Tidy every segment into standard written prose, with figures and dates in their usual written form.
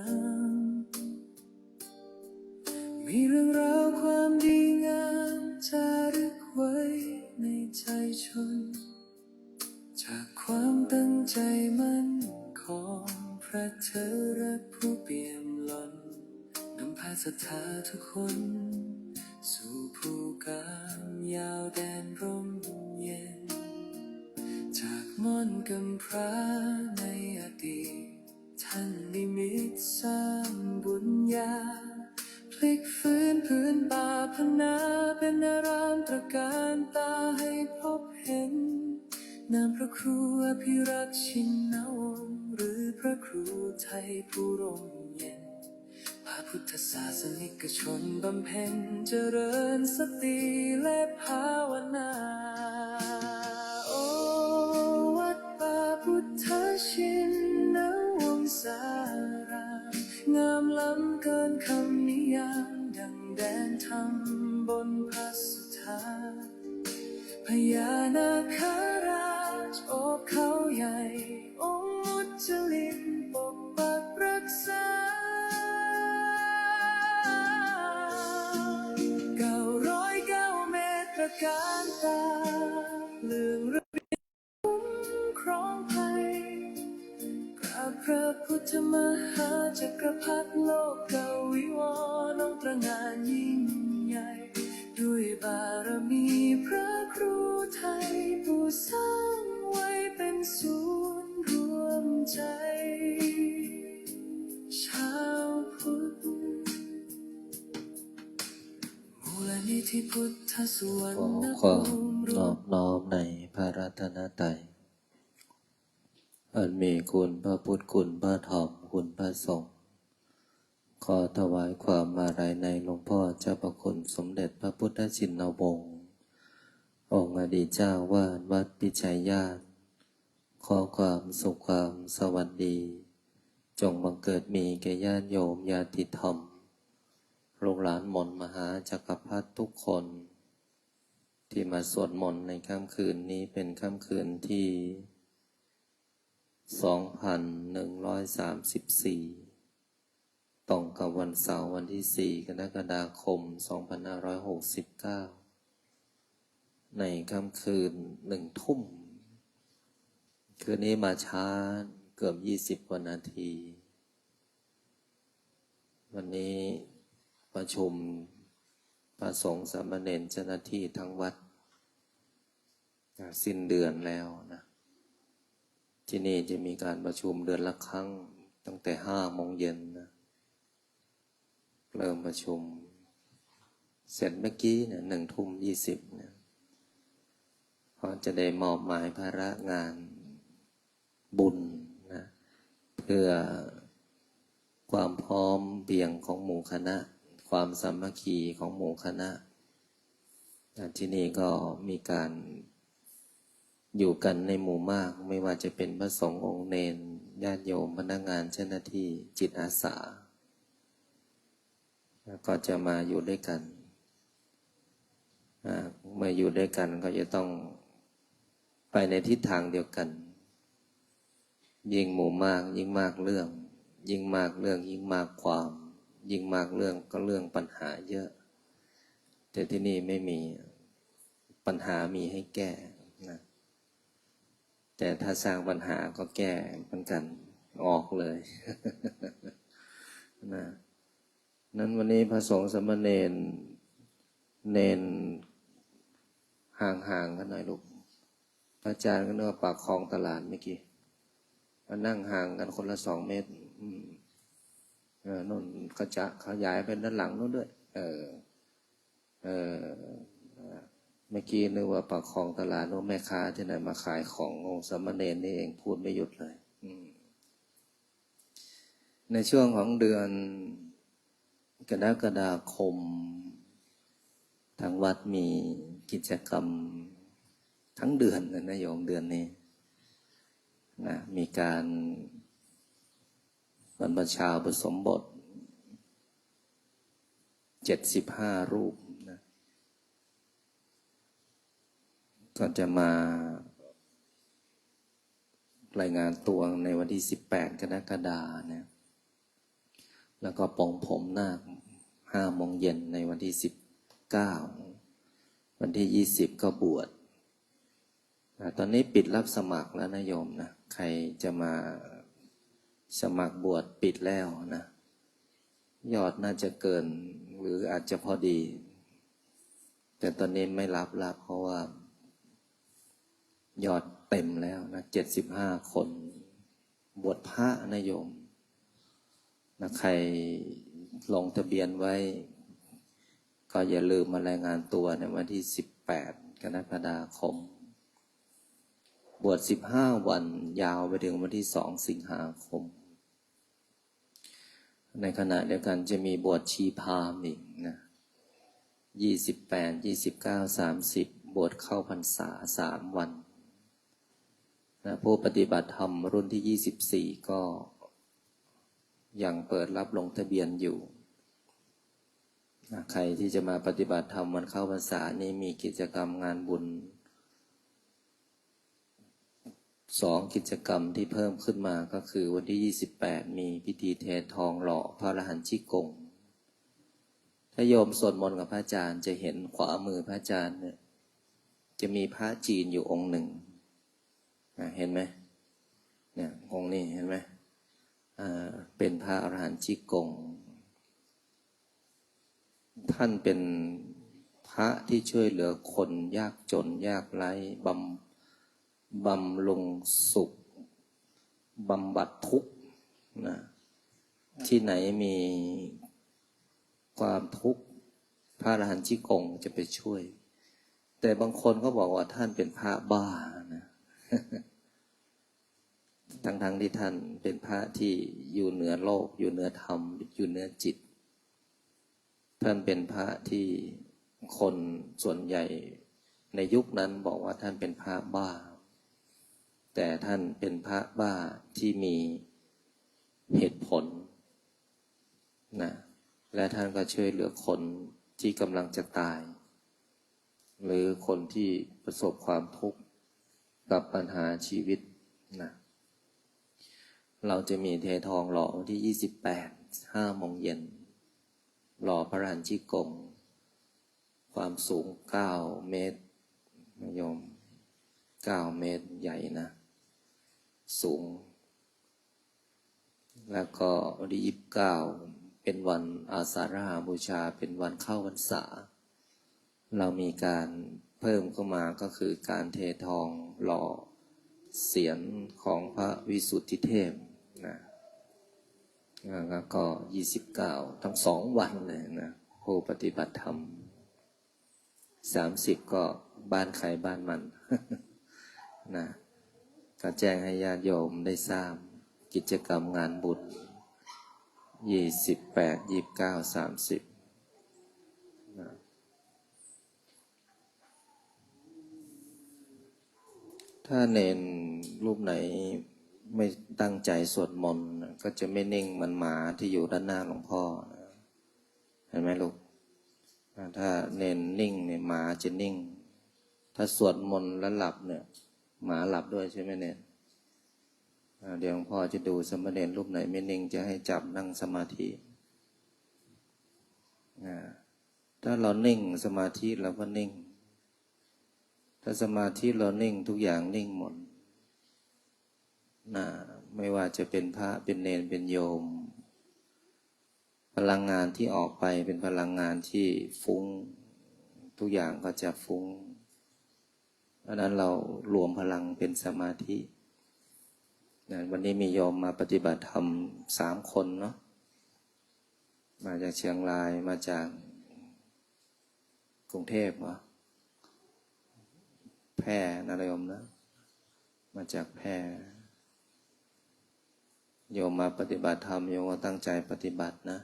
ามมีเรื่องราวความดีงามจารึกไว้ในใจชนจากความตั้งใจมั่นของพระเถระผู้เปี่ยมล้นนำพาศรัทธาทุกคนสู่ภูกามยาวแดนร่มเย็นจากม่อนกำพร้าในอดีตท่านนิมิตสร้างบุญญาพลิกฟื้นพื้นป่าพนาเป็นอารามตระการตาให้พบเห็นนามพระครูอภิรักษ์ชินนวงศ์หรือพระครูไทยผู้ร่มเย็นพระพุทธศาสนิกชนบำเพ็ญเจริญสติและภาวนาโอวัดป่าพุทธชินนวงศารามงามล้ำเกินคำนิยามดังแดนธรรมบนพระสุธาพญานาคราชโอบเขาใหญ่องค์มุจลินปกปักรักษา909 เมตรตระการตาเลื่องระเบียบคุ้มครองภัยกราบพระพุทธมหาจักรพรรดิโลกเกวิวรณ์ตระหง่านยิ่งใหญ่ด้วยบารมีพระครูไทยผู้สร้างไว้เป็นศูนย์รวมใจชาวพุทธมูลนิธิพุทธสวรรณภูมินอบน้อมในพระรัตนตรัยอันมีคุณพระพุทธคุณพระธรรมคุณพระสงฆ์ขอถวายความอาลัยในหลวงพ่อเจ้าประคุณสมเด็จพระพุทธชินวงศ์องค์อดีตเจ้าวาดวัดพิชัยญาติขอความสุขความสวัสดีจงบังเกิดมีแก่ญาติโยมญาติธรรมลูกหลานมนต์มหาจักรพรรดิทุกคนที่มาสวดมนต์ในค่ำคืนนี้เป็นค่ำคืนที่2134ตรงกับวันเสาร์วันที่4กรกฎาคม2569ในค่ำคืน1 ทุ่มคืนนี้มาช้าเกือบ20 กว่านาทีวันนี้ประชุมพระสงฆ์สามเณรเจ้าหน้าที่ทั้งวัดสิ้นเดือนแล้วนะที่นี่จะมีการประชุมเดือนละครั้งตั้งแต่5 โมงเย็นนะเริ่มประชุมเสร็จเมื่อกี้เนี่ย1 ทุ่ม 20เนี่ยพอจะได้มอบหมายภาระงานบุญนะเพื่อความพร้อมเพรียงของหมู่คณะความสามัคคีของหมู่คณะที่นี่ก็มีการอยู่กันในหมู่มากไม่ว่าจะเป็นพระสงฆ์องค์เณรญาติโยมพนักงานเจ้าหน้าที่จิตอาสาก็จะมาอยู่ด้วยกันเมื่ออยู่ด้วยกันก็จะต้องไปในทิศทางเดียวกันยิ่งหมู่มากยิ่งมากเรื่องยิ่งมากเรื่องยิ่งมากความยิ่งมากเรื่องก็เรื่องปัญหาเยอะแต่ที่นี่ไม่มีปัญหามีให้แก้นะแต่ถ้าสร้างปัญหาก็แก้เหมือนกันออกเลยนะนั้นวันนี้พระสงฆ์สามเณรเนนห่างๆกันหน่อยลูกพระอาจารย์ก็เนื้อปากคลองตลาดเมื่อกี้มานั่งห่างกันคนละ2 เมตรนู่นก็จะขยายเป็นด้านหลังนู่นด้วยเมื่อกี้นึกว่าปากคลองตลาดนู่นแม่ค้าที่ไหนมาขายขององค์สามเณรนี่เองพูดไม่หยุดเลยในช่วงของเดือนกรกฎาคมทางวัดมีกิจกรรมทั้งเดือนเลยนะโยมเดือนนี้นะมีการบรรพชาอุปสมบท75 รูปนะก็จะมารายงานตัวในวันที่18 กรกฎาคมนะ แล้วก็ปลงผมนาค5 โมงเย็นในวันที่19วันที่20ก็บวชตอนนี้ปิดรับสมัครแล้วนะโยมนะใครจะมาสมัครบวชปิดแล้วนะยอดน่าจะเกินหรืออาจจะพอดีแต่ตอนนี้ไม่รับเพราะว่ายอดเต็มแล้วนะ75 คนบวชพระนะโยมนะใครลงทะเบียนไว้ก็อย่าลืมมารายงานตัวในวันที่18 กรกฎาคมบวช15 วันยาวไปถึงวันที่2 สิงหาคมในขณะเดียวกันจะมีบวชชีพราหมณ์อีกนะ28 29 30บวชเข้าพรรษา3 วันนะผู้ปฏิบัติธรรมรุ่นที่24ก็ยังเปิดรับลงทะเบียนอยู่นะใครที่จะมาปฏิบัติธรรมวันเข้าพรรษานี้มีกิจกรรมงานบุญ2 กิจกรรมที่เพิ่มขึ้นมาก็คือวันที่28มีพิธีเททองหล่อพระอรหันต์ชิกงถ้าโยมสวดมนต์กับพระอาจารย์จะเห็นขวามือพระอาจารย์เนี่ยจะมีพระจีนอยู่องค์หนึ่งเห็นไหมเนี่ยองค์นี้เห็นไหมเป็นพระอรหันต์ชิกงท่านเป็นพระที่ช่วยเหลือคนยากจนยากไร้บำรุงสุขบำบัดทุกข์นะที่ไหนมีความทุกข์พระอรหันต์ชิกงจะไปช่วยแต่บางคนก็บอกว่าท่านเป็นพระบ้านะ ทั้งที่ท่านเป็นพระที่อยู่เหนือโลกอยู่เหนือธรรมอยู่เหนือจิตท่านเป็นพระที่คนส่วนใหญ่ในยุคนั้นบอกว่าท่านเป็นพระบ้าแต่ท่านเป็นพระบ้าที่มีเหตุผลนะและท่านก็ช่วยเหลือคนที่กำลังจะตายหรือคนที่ประสบความทุกข์กับปัญหาชีวิตนะเราจะมีเททองหล่อวันที่28 5 โมงเย็นหล่อพระอรหันต์ชิกงความสูง9 เมตรโยม9 เมตรใหญ่นะสูงแล้วก็วันที่29เป็นวันอาสาฬหบูชาเป็นวันเข้าพรรษาเรามีการเพิ่มเข้ามาก็คือการเททองหล่อเสียรของพระวิสุทธิเทพนะแล้วก็29ทั้ง2 วันเลยนะผู้ปฏิบัติธรรม30ก็บ้านใครบ้านมัน นะก็แจ้งให้ญาติโยมได้ทราบกิจกรรมงานบุญ28 29 30นะถ้าเนนรูปไหนไม่ตั้งใจสวดมนต์ก็จะไม่นิ่งเหมือนหมาที่อยู่ด้านหน้าหลวงพ่อเห็นไหมลูกถ้าเนนนิ่งเนี่ยหมาจะนิ่งถ้าสวดมนต์แล้วหลับเนี่ยหมาหลับด้วยใช่ไหมเนี่ยเดี๋ยวหลวงพ่อจะดูสมณเณรรูปไหนไม่นิ่งจะให้จับนั่งสมาธิถ้าเรานิ่งสมาธิเราก็นิ่งถ้าสมาธิเรานิ่งทุกอย่างนิ่งหมดไม่ว่าจะเป็นพระเป็นเณรเป็นโยมพลังงานที่ออกไปเป็นพลังงานที่ฟุ้งทุกอย่างก็จะฟุ้งเพราะนั้นเรารวมพลังเป็นสมาธิวันนี้มีโยมมาปฏิบัติธรรม3 คนเนาะมาจากเชียงรายมาจากกรุงเทพเหรอแพร่นะโยมนะมาจากแพร่โยมมาปฏิบัติธรรมโยมก็ตั้งใจปฏิบัตินะ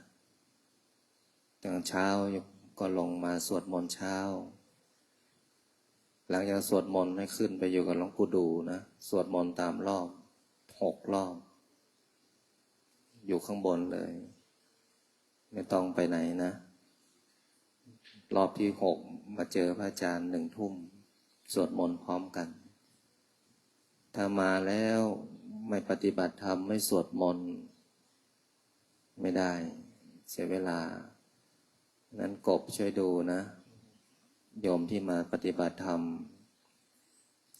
ตั้งเช้าก็ลงมาสวดมนต์เช้าหลังจากสวดมนต์ให้ขึ้นไปอยู่กับหลวงปู่ดูนะสวดมนต์ตามรอบ6 รอบอยู่ข้างบนเลยไม่ต้องไปไหนนะรอบที่6มาเจอพระอาจารย์1 ทุ่มสวดมนต์พร้อมกันถ้ามาแล้วไม่ปฏิบัติธรรมไม่สวดมนต์ไม่ได้ เสียเวลานั้นกบช่วยดูนะโยมที่มาปฏิบัติธรรม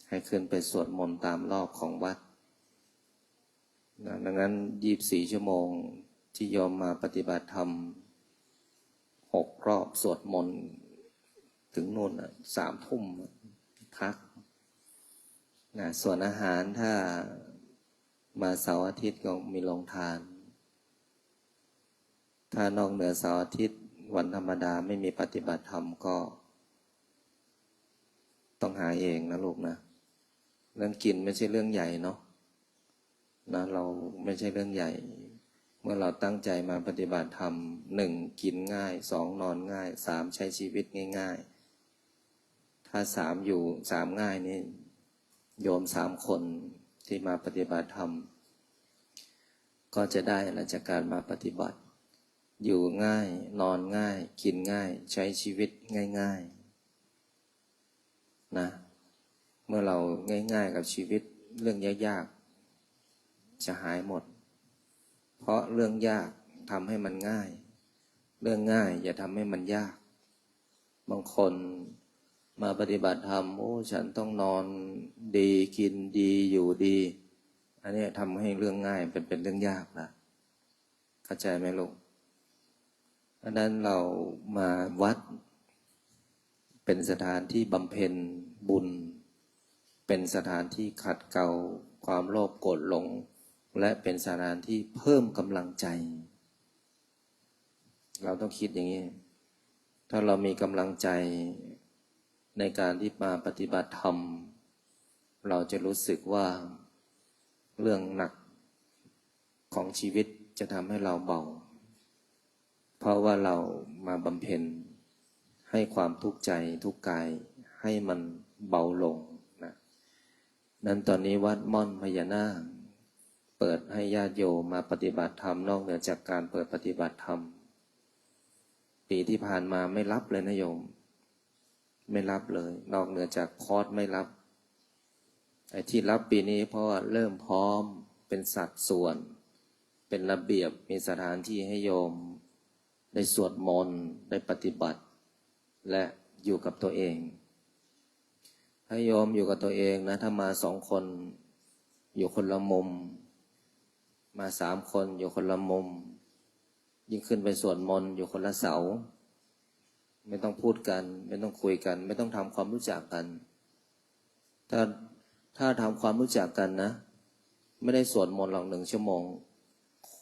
ให้ขึ้นไปสวดมนต์ตามรอบของวัดนะดังนั้น24 ชั่วโมงที่โยมมาปฏิบัติธรรม6 รอบสวดมนต์ถึงนู่น3 ทุ่มพักนะส่วนอาหารถ้ามาเสาร์อาทิตย์ก็มีโรงทานถ้านอกเหนือเสาร์อาทิตย์วันธรรมดาไม่มีปฏิบัติธรรมก็ต้องหาเองนะลูกนะเรื่องกินไม่ใช่เรื่องใหญ่เนาะนะเราไม่ใช่เรื่องใหญ่เมื่อเราตั้งใจมาปฏิบัติธรรม1 กินง่าย2 นอนง่าย3 ใช้ชีวิตง่ายๆถ้า3 อยู่3 ง่ายนี่โยม3 คนที่มาปฏิบัติธรรมก็จะได้อะไรจากการมาปฏิบัติอยู่ง่ายนอนง่ายกินง่ายใช้ชีวิตง่ายๆนะเมื่อเราง่ายๆกับชีวิตเรื่องยากๆจะหายหมดเพราะเรื่องยากทำให้มันง่ายเรื่องง่ายอย่าทำให้มันยากบางคนมาปฏิบัติธรรมโอ้ฉันต้องนอนดีกินดีอยู่ดีอันนี้ทำให้เรื่องง่ายเป็นเรื่องยากละเข้าใจไหมลูกดังนั้นเรามาวัดเป็นสถานที่บำเพ็ญบุญเป็นสถานที่ขัดเกลาความโลภโกรธหลงและเป็นสถานที่เพิ่มกำลังใจเราต้องคิดอย่างนี้ถ้าเรามีกำลังใจในการที่มาปฏิบัติธรรมเราจะรู้สึกว่าเรื่องหนักของชีวิตจะทำให้เราเบาเพราะว่าเรามาบำเพ็ญให้ความทุกข์ใจทุกข์กายให้มันเบาลงนะนั้นตอนนี้วัดม่อนพญานาคเปิดให้ญาติโยมมาปฏิบัติธรรมนอกเหนือจากการเปิดปฏิบัติธรรมปีที่ผ่านมาไม่รับเลยนะโยมไม่รับเลยนอกเหนือจากคอร์สไม่รับไอ้ที่รับปีนี้เพราะว่าเริ่มพร้อมเป็นสัดส่วนเป็นระเบียบมีสถานที่ให้โยมได้สวดมนต์ได้ปฏิบัติและอยู่กับตัวเองให้โยมอยู่กับตัวเองนะถ้ามา2 คนอยู่คนละมุมมา3 คนอยู่คนละมุมยิ่งขึ้นไปสวดมนต์อยู่คนละเสาไม่ต้องพูดกันไม่ต้องคุยกันไม่ต้องทำความรู้จักกันถ้าทำความรู้จักกันนะไม่ได้สวดมนต์หรอก1 ชั่วโมง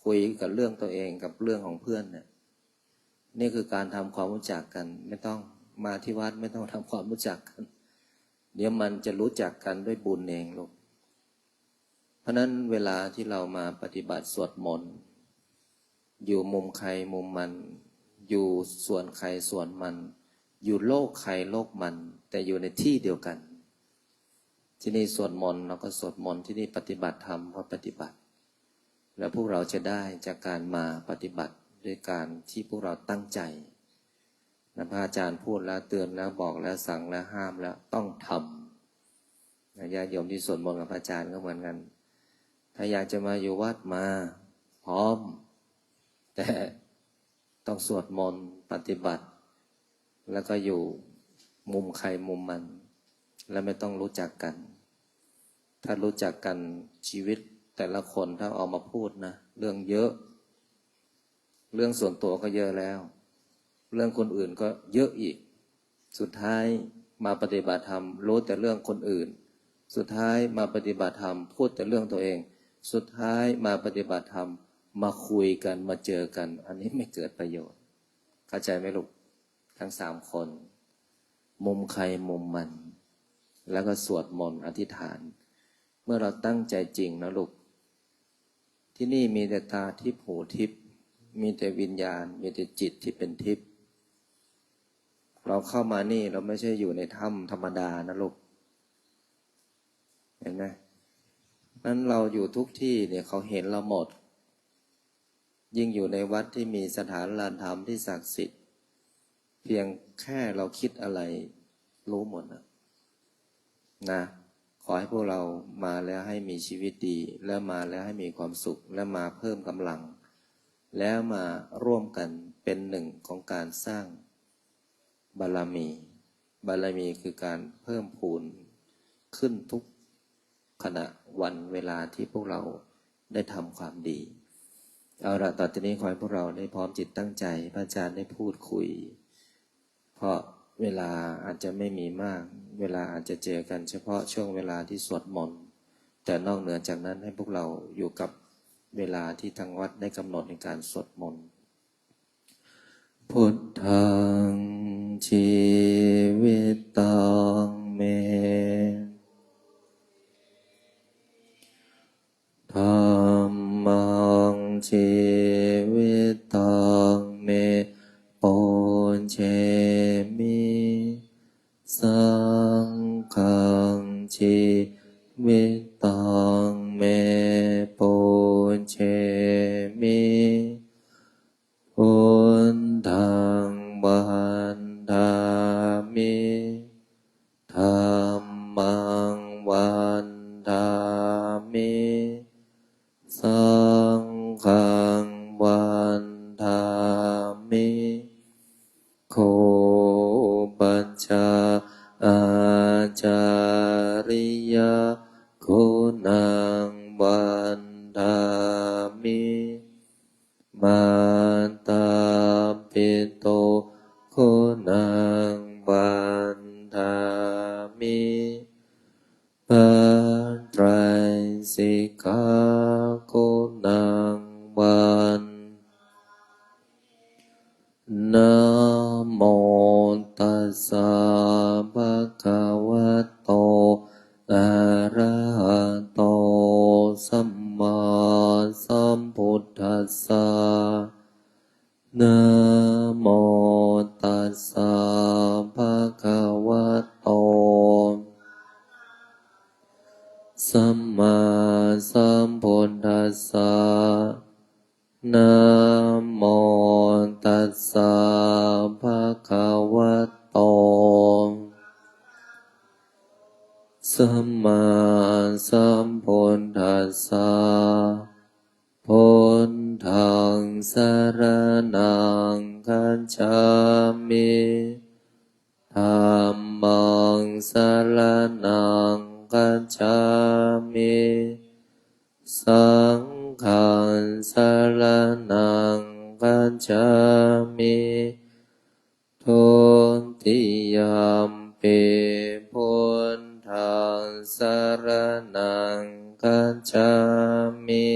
คุยกับเรื่องตัวเองกับเรื่องของเพื่อนเนี่ยนี่คือการทำความรู้จักกันไม่ต้องมาที่วัดไม่ต้องทำความรู้จักกันเดี๋ยวมันจะรู้จักกันด้วยบุญเองลูกเพราะนั้นเวลาที่เรามาปฏิบัติสวดมนต์อยู่มุมใครมุมมันอยู่ส่วนใครส่วนมันอยู่โลกใครโลกมันแต่อยู่ในที่เดียวกันที่นี่สวดมนต์เราก็สวดมนต์ที่นี่ปฏิบัติธรรมก็ปฏิบัติแล้วพวกเราจะได้จากการมาปฏิบัติด้วยการที่พวกเราตั้งใจนะพระอาจารย์พูดแล้วเตือนแล้วบอกแล้วสั่งแล้วห้ามแล้วต้องทำญาติโยมที่สวดมนต์กับพระอาจารย์ก็เหมือนกันถ้าอยากจะมาอยู่วัดมาพร้อมแต่ต้องสวดมนต์ปฏิบัติแล้วก็อยู่มุมใครมุมมันและไม่ต้องรู้จักกันถ้ารู้จักกันชีวิตแต่ละคนถ้าเอามาพูดนะเรื่องเยอะเรื่องส่วนตัวก็เยอะแล้วเรื่องคนอื่นก็เยอะอีกสุดท้ายมาปฏิบัติธรรมรู้แต่เรื่องคนอื่นสุดท้ายมาปฏิบัติธรรมพูดแต่เรื่องตัวเองสุดท้ายมาปฏิบัติธรรมมาคุยกันมาเจอกันอันนี้ไม่เกิดประโยชน์เข้าใจไหมลูกทั้ง3 คนมุมใครมุมมันแล้วก็สวดมนต์อธิษฐานเมื่อเราตั้งใจจริงนะลูกที่นี่มีแต่ตาทิพย์หูทิพย์มีแต่วิญญาณมีแต่จิตที่เป็นทิพย์เราเข้ามานี่เราไม่ใช่อยู่ในถ้ำธรรมดานะลูกเห็นไหมนั้นเราอยู่ทุกที่เนี่ยเขาเห็นเราหมดยิ่งอยู่ในวัดที่มีสถานลานธรรมที่ศักดิ์สิทธิ์เพียงแค่เราคิดอะไรรู้หมดนะขอให้พวกเรามาแล้วให้มีชีวิตดีและมาแล้วให้มีความสุขและมาเพิ่มกำลัง แล้วมาร่วมกันเป็นหนึ่งของการสร้างบารมีบารมีคือการเพิ่มพูนขึ้นทุกขณะวันเวลาที่พวกเราได้ทำความดีเอาละต่อจากนี้ขอให้พวกเราได้พร้อมจิตตั้งใจพระอาจารย์ได้พูดคุยเพราะเวลาอาจจะไม่มีมากเวลาอาจจะเจอกันเฉพาะช่วงเวลาที่สวดมนต์แต่นอกเหนือจากนั้นให้พวกเราอยู่กับเวลาที่ทางวัดได้กำหนดในการสวดมนต์พุทธังชีวิตังเมธัมมังชีวิตังเมปุญเชมิสังฆังชีวิตังเมปุญเชมิพุทธังวันทามิธัมมังวันทามิสังฆังวันทามิโคปัญจาอาจาริยคุณังวันทามิมาตาปิโตคุณังวันทามิปัจไตรสิกขาคุณังวันนะโมตัสสะภะคะวะโตอะระหะโตสัมมาสัมพุทธัสสะนะโมตัสสะภะคะวะโตสัมมาสัมพุทธัสสะนะโมตัสสะภะคะวะโตสัมมาสัมพุทธัสสะพุทธังสรณังคัจฉามิธัมมังสรณังคัจฉามิสังฆังสรณังคัจฉามิทุติยัมปิพุทธังสรณังคัจฉามิ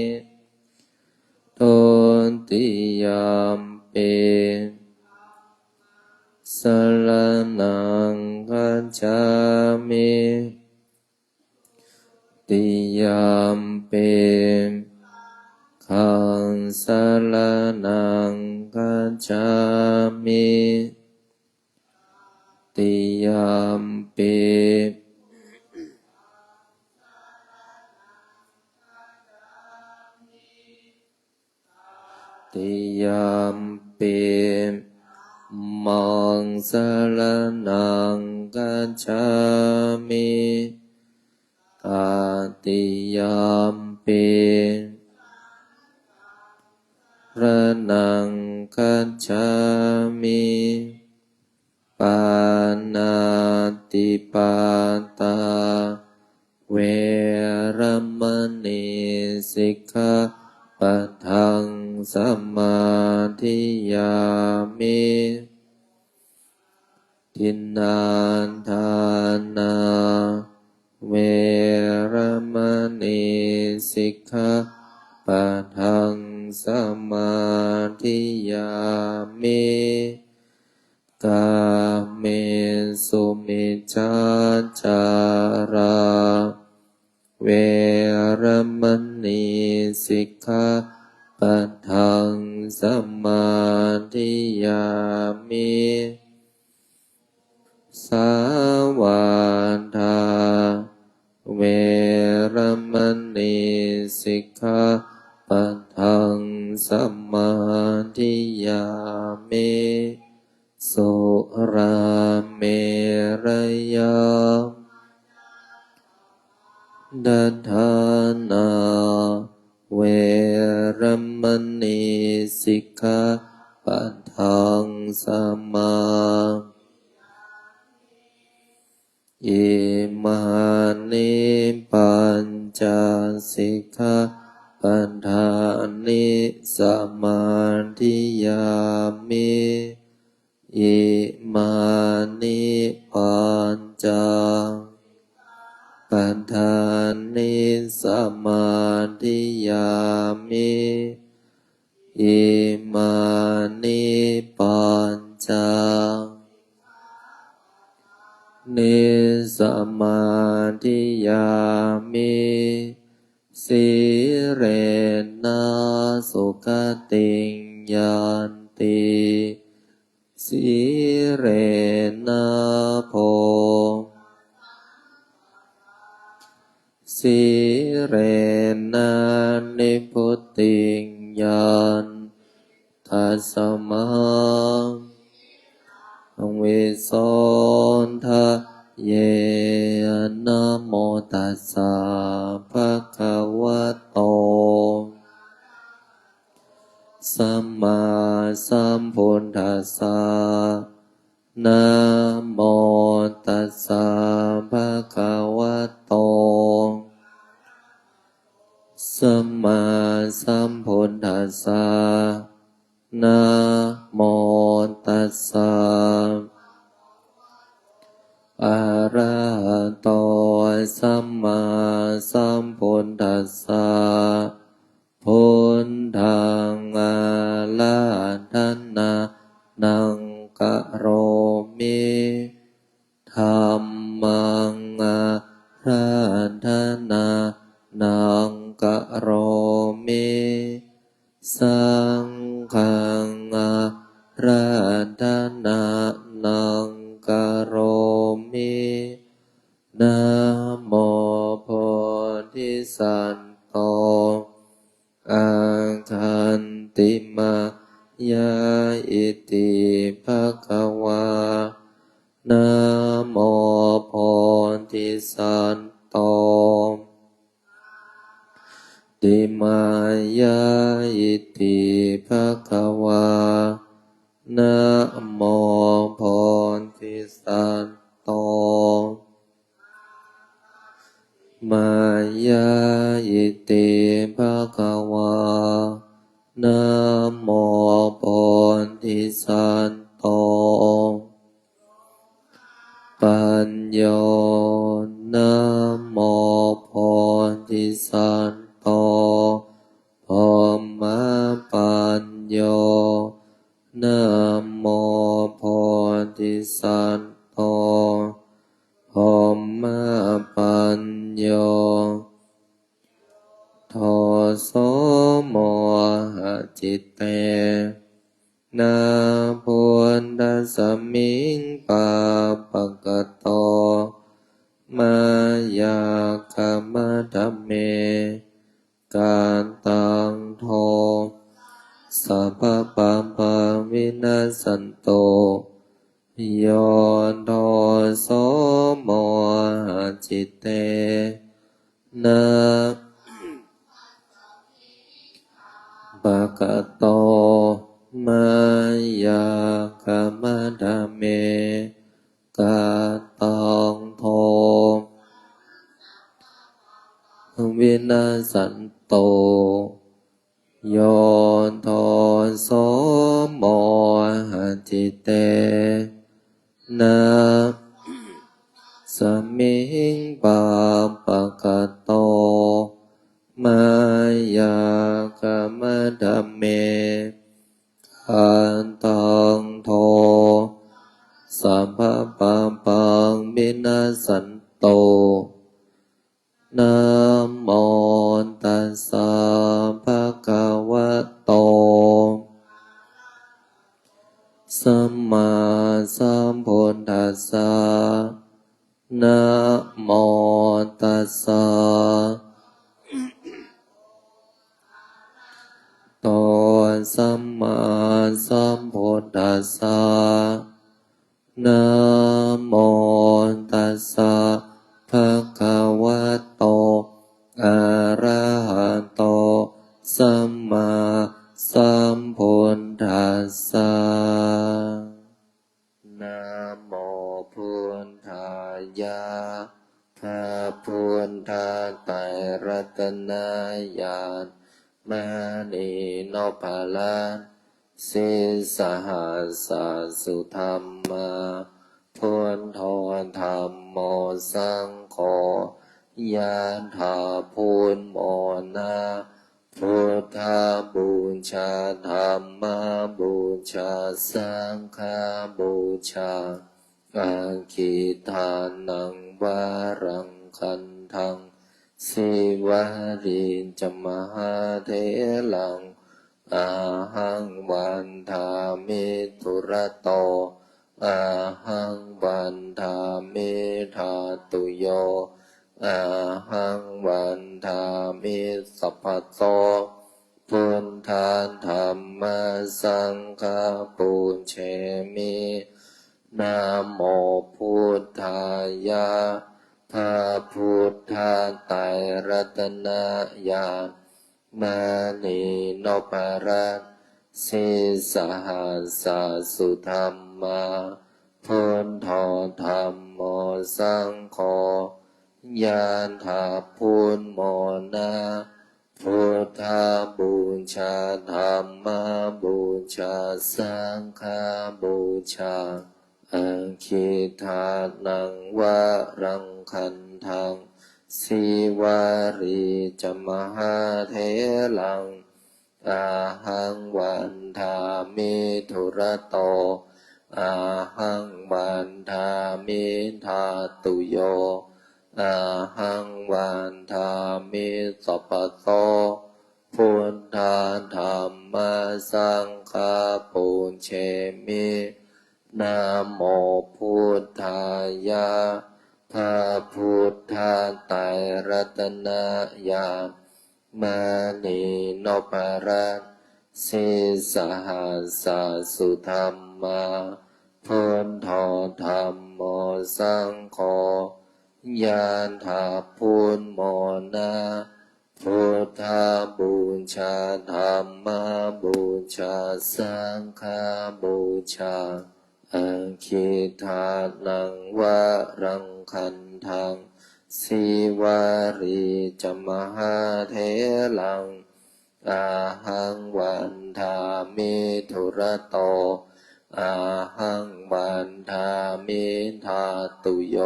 ทุติยัมปิสรณังคัจฉามิติยัมปิขังสรณังคัจฉามิติยัมปิติยัมปิมังสรณังคัจฉามิตติยัมปิระนังคัจฉามิปานาติปาตาเวรมณีสิกขาปัทังสมาธิยามิทินนาทานาเวรมณีสิกขาปัทังสมาธิยามิกาเมสุมิจฉาจาราเวรมณีสิกขาปัทังสมาธิยามิสาวาทาเวรมณีสิกขาปัทังสมาธิยามิสุราเมรยาดัฏฐานาเวร มณีสิกขาปะทังสมาอิมานิปัญจสิกขาปัฏฐานิสมาธิยามิอิมานิปัญจปัฏฐานิสมาธิยามิอิมานิปัญจนิสมาธิยามิสีเรนะสุขติงยันติสีเรนะโพสีเรนะนิพุตติงยันทัสสมังวิโสทะเยนะโมตัสสะภะคะวะโตสัมมาสัมพุทธัสสะนะโมตัสสะภะคะวะโตสัมมาสัมพุทธัสสะนะโมตัสสะอะระหะโตสัมมาสัมพุทธัสสะพุทธังอะระหะนะนังกะโรมิธัมมังอะระหะนะนังกะโรมิสังฆังอะระหะนะนังกะโรมินะโมโพธิสัตว์โตอาคันติมายาอิติภะคะวานะโมโพธิสัตว์โตติมายาอิติภะคะวานะโมโพธิสัตว์โตมายาอิติภะคะวานะโมโพธิสัตว์โตปัญโยนะโมโพธิสัตว์โตภมมะปัญโยนะโมโพธิสัตว์โตภมมะปัญโยโทโสโมหะจิตเตนะพุทธัสสมิงปะปะกะโตมายาคัมมะธัมเมกันตังโทสัพพะปัปปะวินาศสันโตโยโทโสโมหะจิตเตนะปะกะโตมายาคัมมะธัมเมกันตังโทวินาศสันโตโยโทโสโมหะจิตเตนะสมิงปะปะกะโตมายาคัมมะธัมเมกันตังโทสัพพะปัปปังวินาศสันโตนะโมตัสสะภะคะวะโตสัมมาสัมพุทธัสสะนะโมตัสสะโตสัมมาสัมพุทธัสสะนะโมตัสสะภะคะวะโตอะระหะโตสัมมา สสะนะโมพุทธายะพระพุทธไตรรัตนญาณมณีนพลันสิสหัสสะสุธรรมาพุทโธธรรมโมสังโฆยะถาพุทโมนาพุทธบูชาธรรมบูชาสังฆบูชาอาคิทานังวารังคันทังสิวาริจมหาเถลังอาหังวันทามิทุระโตอาหังวันทามิธาตุโยอาหังวันทามิสัพพะโตพุทธาธรรมสังฆปูเชมินะโมพุทธายะพระพุทธไตรรัตนญาณมณีนพรัตน์สิสหัสสะสุธรรมาพุทโธธรรมโมสังโฆยะถาพุทโมนาพุทธบูชาธรรมบูชาสังฆบูชาอาคิทานังวารังคันทังสิวาริจมหาเถลังอาหังวันทามิทุระโตอาหังวันทามิธาตุโยอาหังวันทามิสัพพะโตพุทธาธรรมสังฆปูเชมินะโมพุทธายะพระพุทธไตรรัตนญาณมณีนพรัตน์สิสหัสสะสุธรรมาพุทโธธรรมโมสังโฆยะถาพุทโมนาพุทธบูชาธรรมบูชาสังฆบูชาอาคิทานังวารังคันทังสิวาริจมหาเถลังอาหังวันทามิทุระโตอาหังวันทามิธาตุโย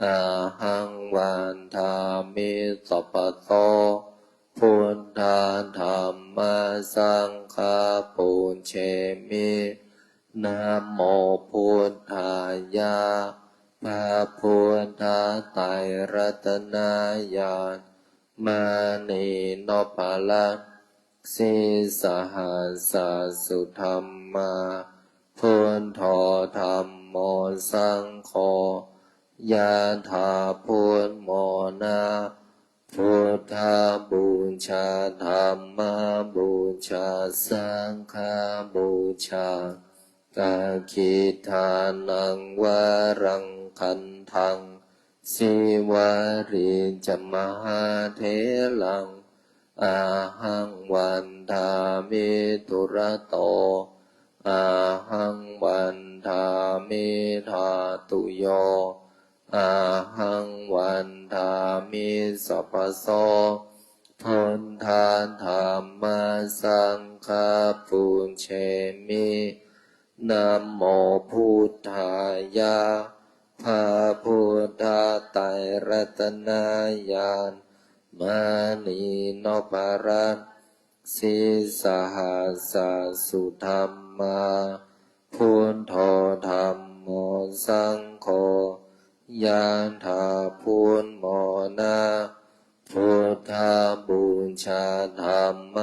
อาหังวันทามิสัพพะโตพุทธาธรรมสังฆปูเชมินะโมพุทธายะพระพุทธไตรรัตนญาณมณีนพลันสิสหัสสะสุธรรมาพุทโธธรรมโมสังโฆยะถาพุทโมนาพุทธบูชาธรรมบูชาสังฆบูชาอาคิทานังวารังคันทังสิวาริจมหาเถลังอาหังวันทามิทุระโตอาหังวันทามิธาตุโยอาหังวันทามิสัพพะโสพุทธาธรรมสังฆปูเชมินะโมพุทธายะพระพุทธไตรรัตนญาณมณีนพรัตน์สิสหัสสะสุธรรมาพุทโธธรรมโมสังโฆยะถาพุทโมนาพุทธบูชาธรรม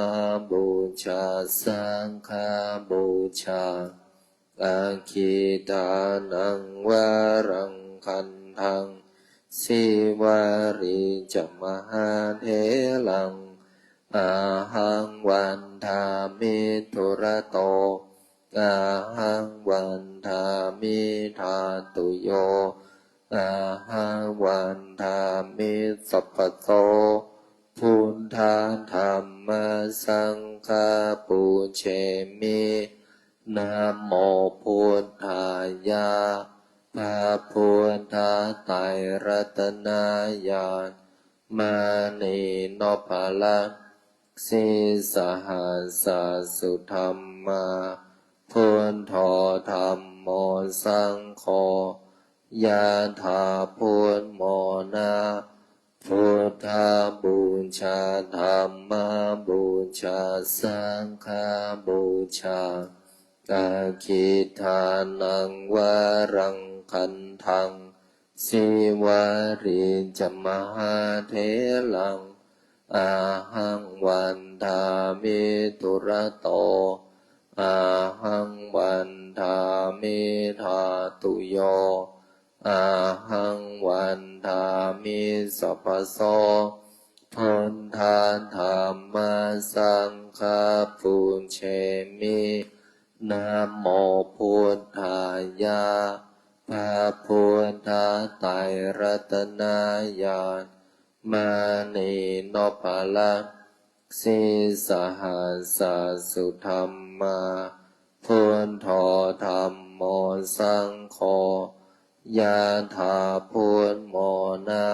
บูชาสังฆบูชาอาคิทานังวารังคันทังสิวาริจมหาเถลังอาหังวันทามิทุระโตอาหังวันทามิธาตุโยอาหังวันทามิสัพพะโตพุทธาธรรมสังฆปูเชมิ นะโมพุทธายะพระพุทธไตรรัตนญาณมานีโนภาลังสีสหัสสุธรรมาพุทโธธรรมโมสังโฆยะถาพุทโมนาพุทธบูชาธรรมบูชาสังฆบูชากาคิทานังวารังคันทังสิวาริจมหาเถลังอาหังวันทามิตุระโตอาหังวันทามิธาตุโยอาหังวันทามิสัพพโสพุทธาธรรมสังฆปุญเชมินะโมพุทธายะพระพุทธไตรรัตนญาณมานีโนภาลังสีสหัสสุธรรมาพุทโธธรรมโมสังโฆยะถาพุทโมนา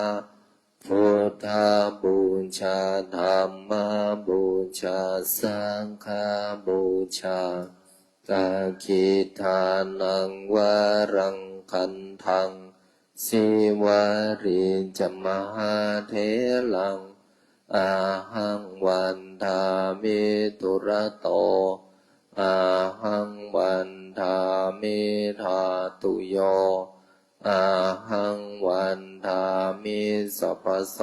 พุทธบูชาธรรมบูชาสังฆบูชากาคิทานังวารังคันทังสิวาริจมหาเถลังอาหังวันทามิตุระโตอาหังวันทามิธาตุโยอาหังวันทามิสัพพโส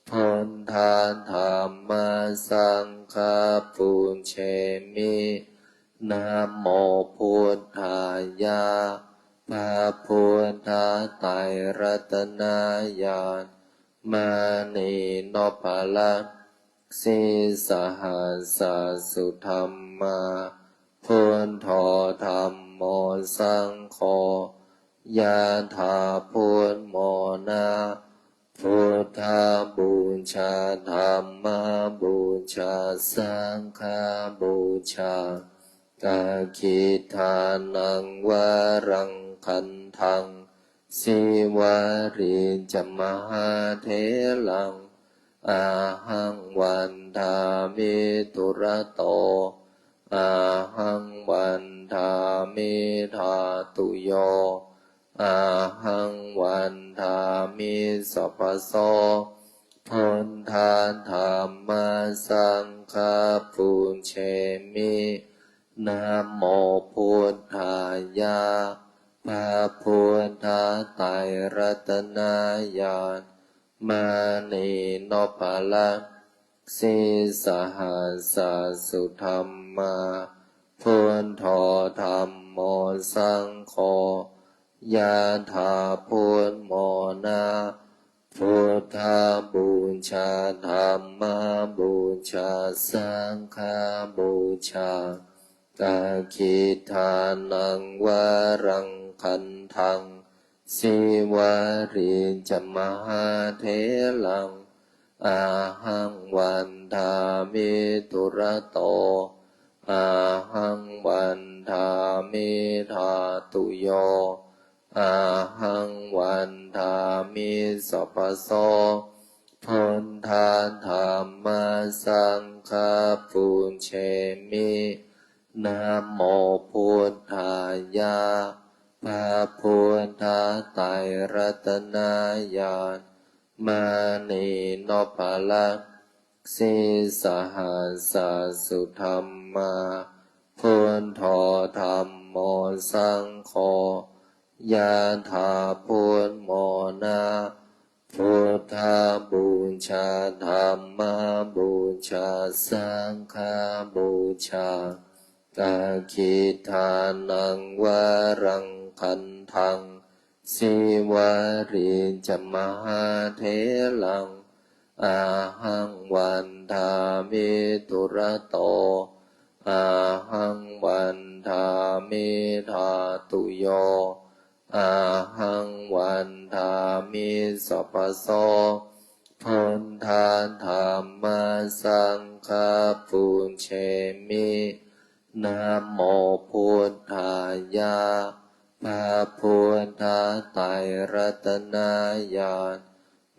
พุทธาธรรมสังฆปุญเชมินะโมพุทธายะพระพุทธไตรรัตนญาณมานีโนภาลังสีสหัสสุธรรมาพุทโธธรรมโมสังโฆยะถาพุทโมนาพุทธบูชาธรรมบูชาสังฆบูชากาคิทานังวารังคันทังสิวาริจมหาเถลังอาหังวันทามิตุระโตอาหังวันทามิธาตุโยอาหังวันทามิสัพพโสพุทธาธรรมสังฆปุญเชมินะโมพุทธายะพระพุทธไตรรัตนญาณมานีโนภาลังสีสหัสสุธรรมาพุทโธธรรมโมสังโฆยะถาพุทโมนาพุทธบูชาธรรมบูชาสังฆบูชากาคิทานังวารังคันทังสิวาริจมหาเถลังอาหังวันทามิตุระโตอาหังวันทามิธาตุโยอาหังวันทามิสัพพโสพุทธาธรรมสังฆปุญเชมินะโมพุทธายะพระพุทธไตรรัตนญาณมานีโนภาลังสีสหัสสุธรรมาพุทโธธรรมโมสังโฆยะถาพุทโมนาพุทธบูชาธรรมบูชาสังฆบูชากาคิทานังวารังคันทังสิวาริจมหาเถลังอาหังวันทามิตุระโตอาหังวันทามิธาตุโยอาหังวันทามิสัพพโสพุทธาธรรมสังฆปุญเชมิ นะโมพุทธายะพระพุทธไตรรัตนญาณ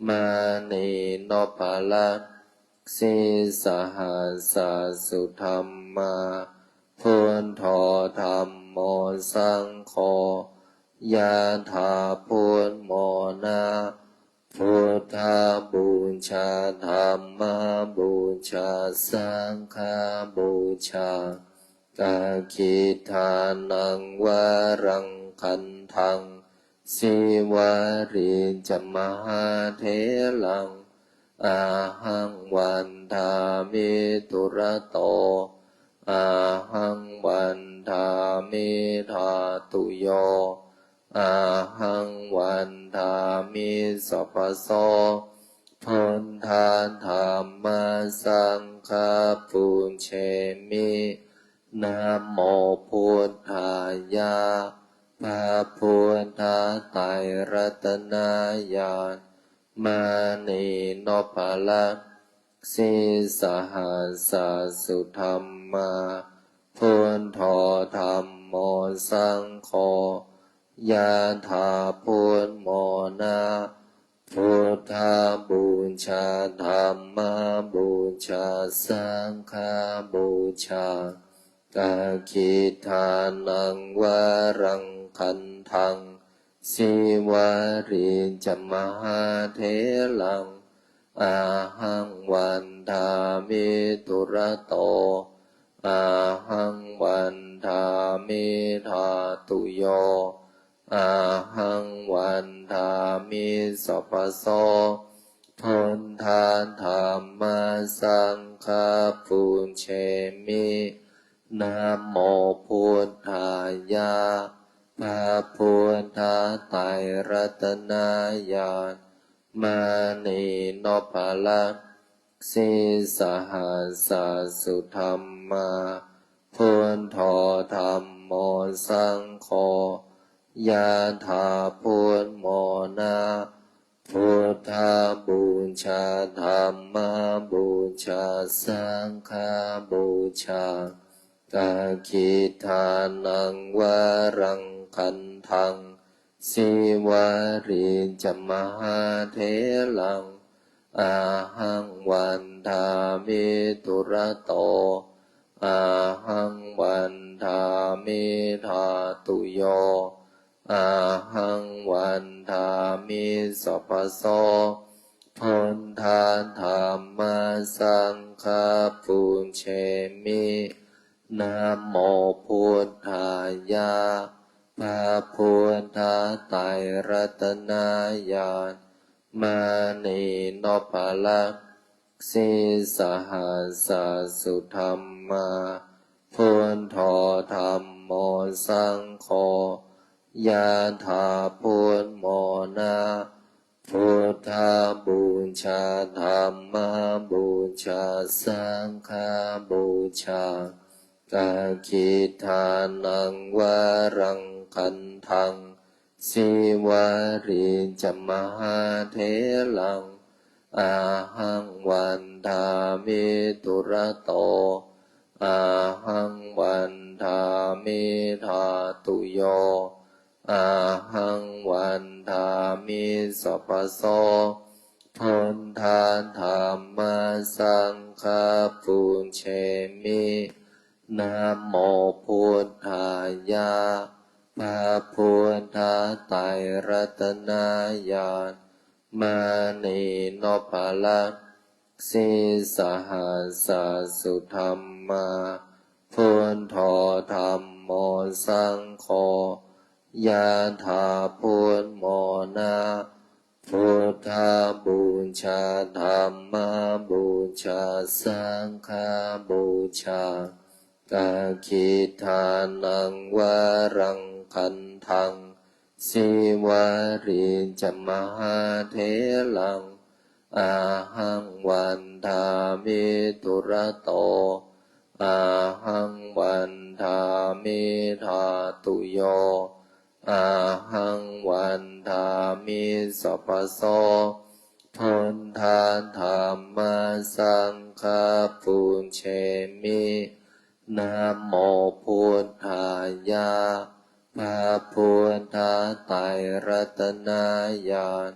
มานีโนภลัสสิสหัสสสุธรรมาพุทโธธรรมโมสังโฆยะถาพุทโมนะพุทธบูชาธรรมบูชาสังฆบูชากาคิทานังวารังคันทังสิวาริจมหาเถลังอาหังวันทามิตุระโตอาหังวันทามิธาตุโยอาหังวันทามิสัพพโสพุทธาธรรมสังฆปุญเชมินะโมพุทธายะพระพุทธไตรรัตนญาณมานีโนภลัสสิสหัสสสุธรรมาพุทโธธรรมโมสังโฆยะถาพุทโมนะพุทธบูชาธรรมบูชาสังฆบูชากาคิทานังวารังคันทังสิวาริจมหาเถลังอาหังวันทามิตุระโตอาหังวันทามิธาตุโยอาหังวันทามิสัพพโสพุทธาธรรมสังฆปุญเชมินะโมพุทธายะพระพุทธไตรรัตนญาณมานีโนภลัสสิสหัสสสุธรรมาพุทโธธรรมโมสังโฆยะถาพุทโมนะพุทธบูชาธรรมบูชาสังฆบูชากาคิทานังวารังคันทังสิวาริจมหาเถลังอาหังวันทามิตุระโตอาหังวันทามิธาตุโยอาหังวันทามิสัพพโสพุทธาธรรมสังฆปุญเชมินะโมพุทธายะพระพุทธไตรรัตนญาณมานีโนภลัสสิสหัสสสุธรรมาพุทโธธรรมโมสังโฆยะถาพุทโมนะพุทธบูชาธรรมบูชาสังฆบูชากาคิทานังวารังคันทังสิวาริจมหาเถลังอาหังวันทามิตุระโตอาหังวันทามิธาตุโยอาหังวันทามิสัพพโสพุทธาธรรมสังฆปุญเชมินะโมพุทธายะพระพุทธไตรรัตนญาณมานีโนภลัสสิสหัสสสุธรรมาพุทโธธรรมโมสังโฆยะถาพุทโมนะพุทธบูชาธรรมบูชาสังฆบูชากาคิทานังวารังคันทังสิวาริจมหาเถลังอาหังวันทามิตุระโตอาหังวันทามิธาตุโยอาหังวันทามิสัพพโสพุทธาธรรมสังฆปุญเชมิ นะโมพุทธายะพระพุทธไตรรัตนญาณ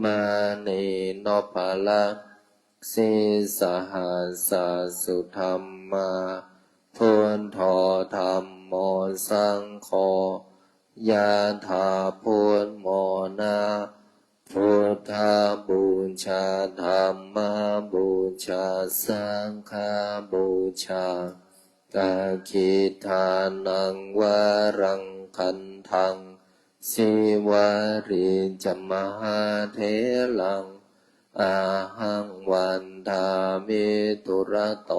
มานีนพลักสิสหัสสุธรรมาพุทโธธรรมโมสังโฆยะถาพุทโมนาพุทธบูชาธรรมบูชาสังฆบูชากาคิทานังวารังคันทังสิวาริจมหาเถลังอาหังวันทามิตุระโต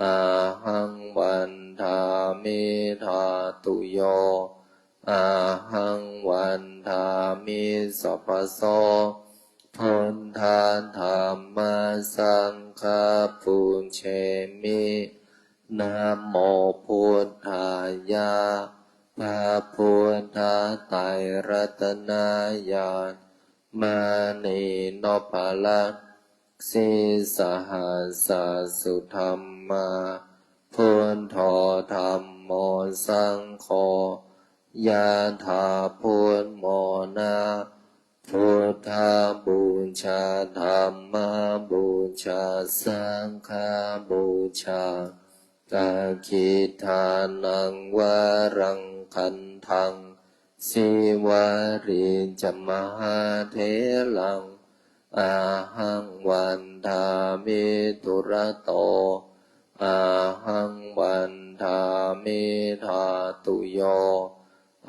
อาหังวันทามิธาตุโยอาหังวันทามิสัพพโสพุทธาธรรมสังฆปุญเชมินะโมพุทธายะพระพุทธไตรรัตนญาณมานีนพลักสิสหัสสุธรรมาพุทโธธรรมโมสังโฆยะถาพุทโมนาพุทธบูชาธรรมบูชาสังฆบูชากาคิทานังวารังคันทังสิวาริจมหาเถลังอาหังวันทามิตุระโตอาหังวันทามิธาตุโย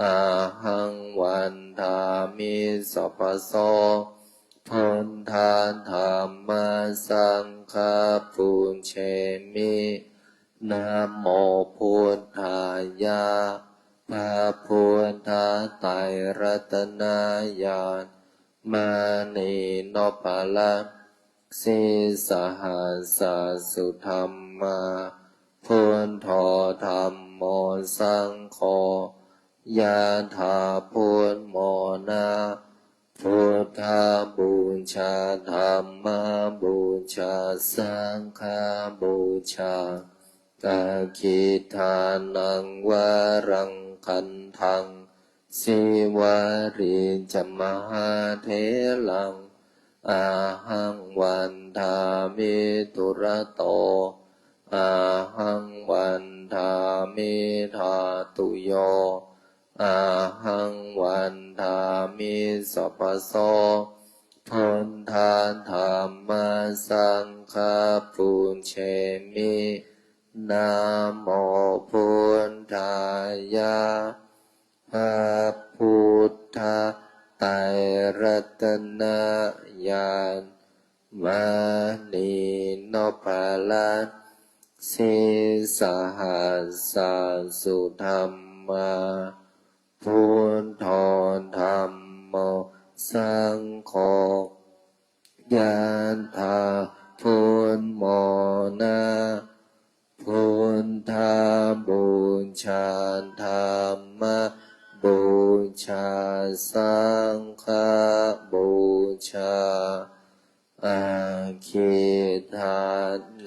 อาหังวันทามิสัพพโสพุทธาธรรมสังฆปุญเชมินะโมพุทธายะพระพุทธไตรรัตนญาณมานีนพลักสิสหัสสุธรรมาพุทโธธรรมโมสังโฆยะถาพุทโมนาพุทธบูชาธรรมบูชาสังฆบูชากาคิทานังวารังคันทังสิวาริจมหาเถลังอาหังวันทามิตุระโตอาหังวันทามิธาตุโยอาหังวันทามิสัพพโสพุทธาธรรมสังฆปุญเชมินะโมพุทธายะพระพุทธไตรรัตนญาณมานีนพลักสิสหัสสุธรรมาพุทโธธรรมโมสังโฆยะถาพุทโมนาพุทธบูชาธรรมบูชาสังฆบูชาอาคิทา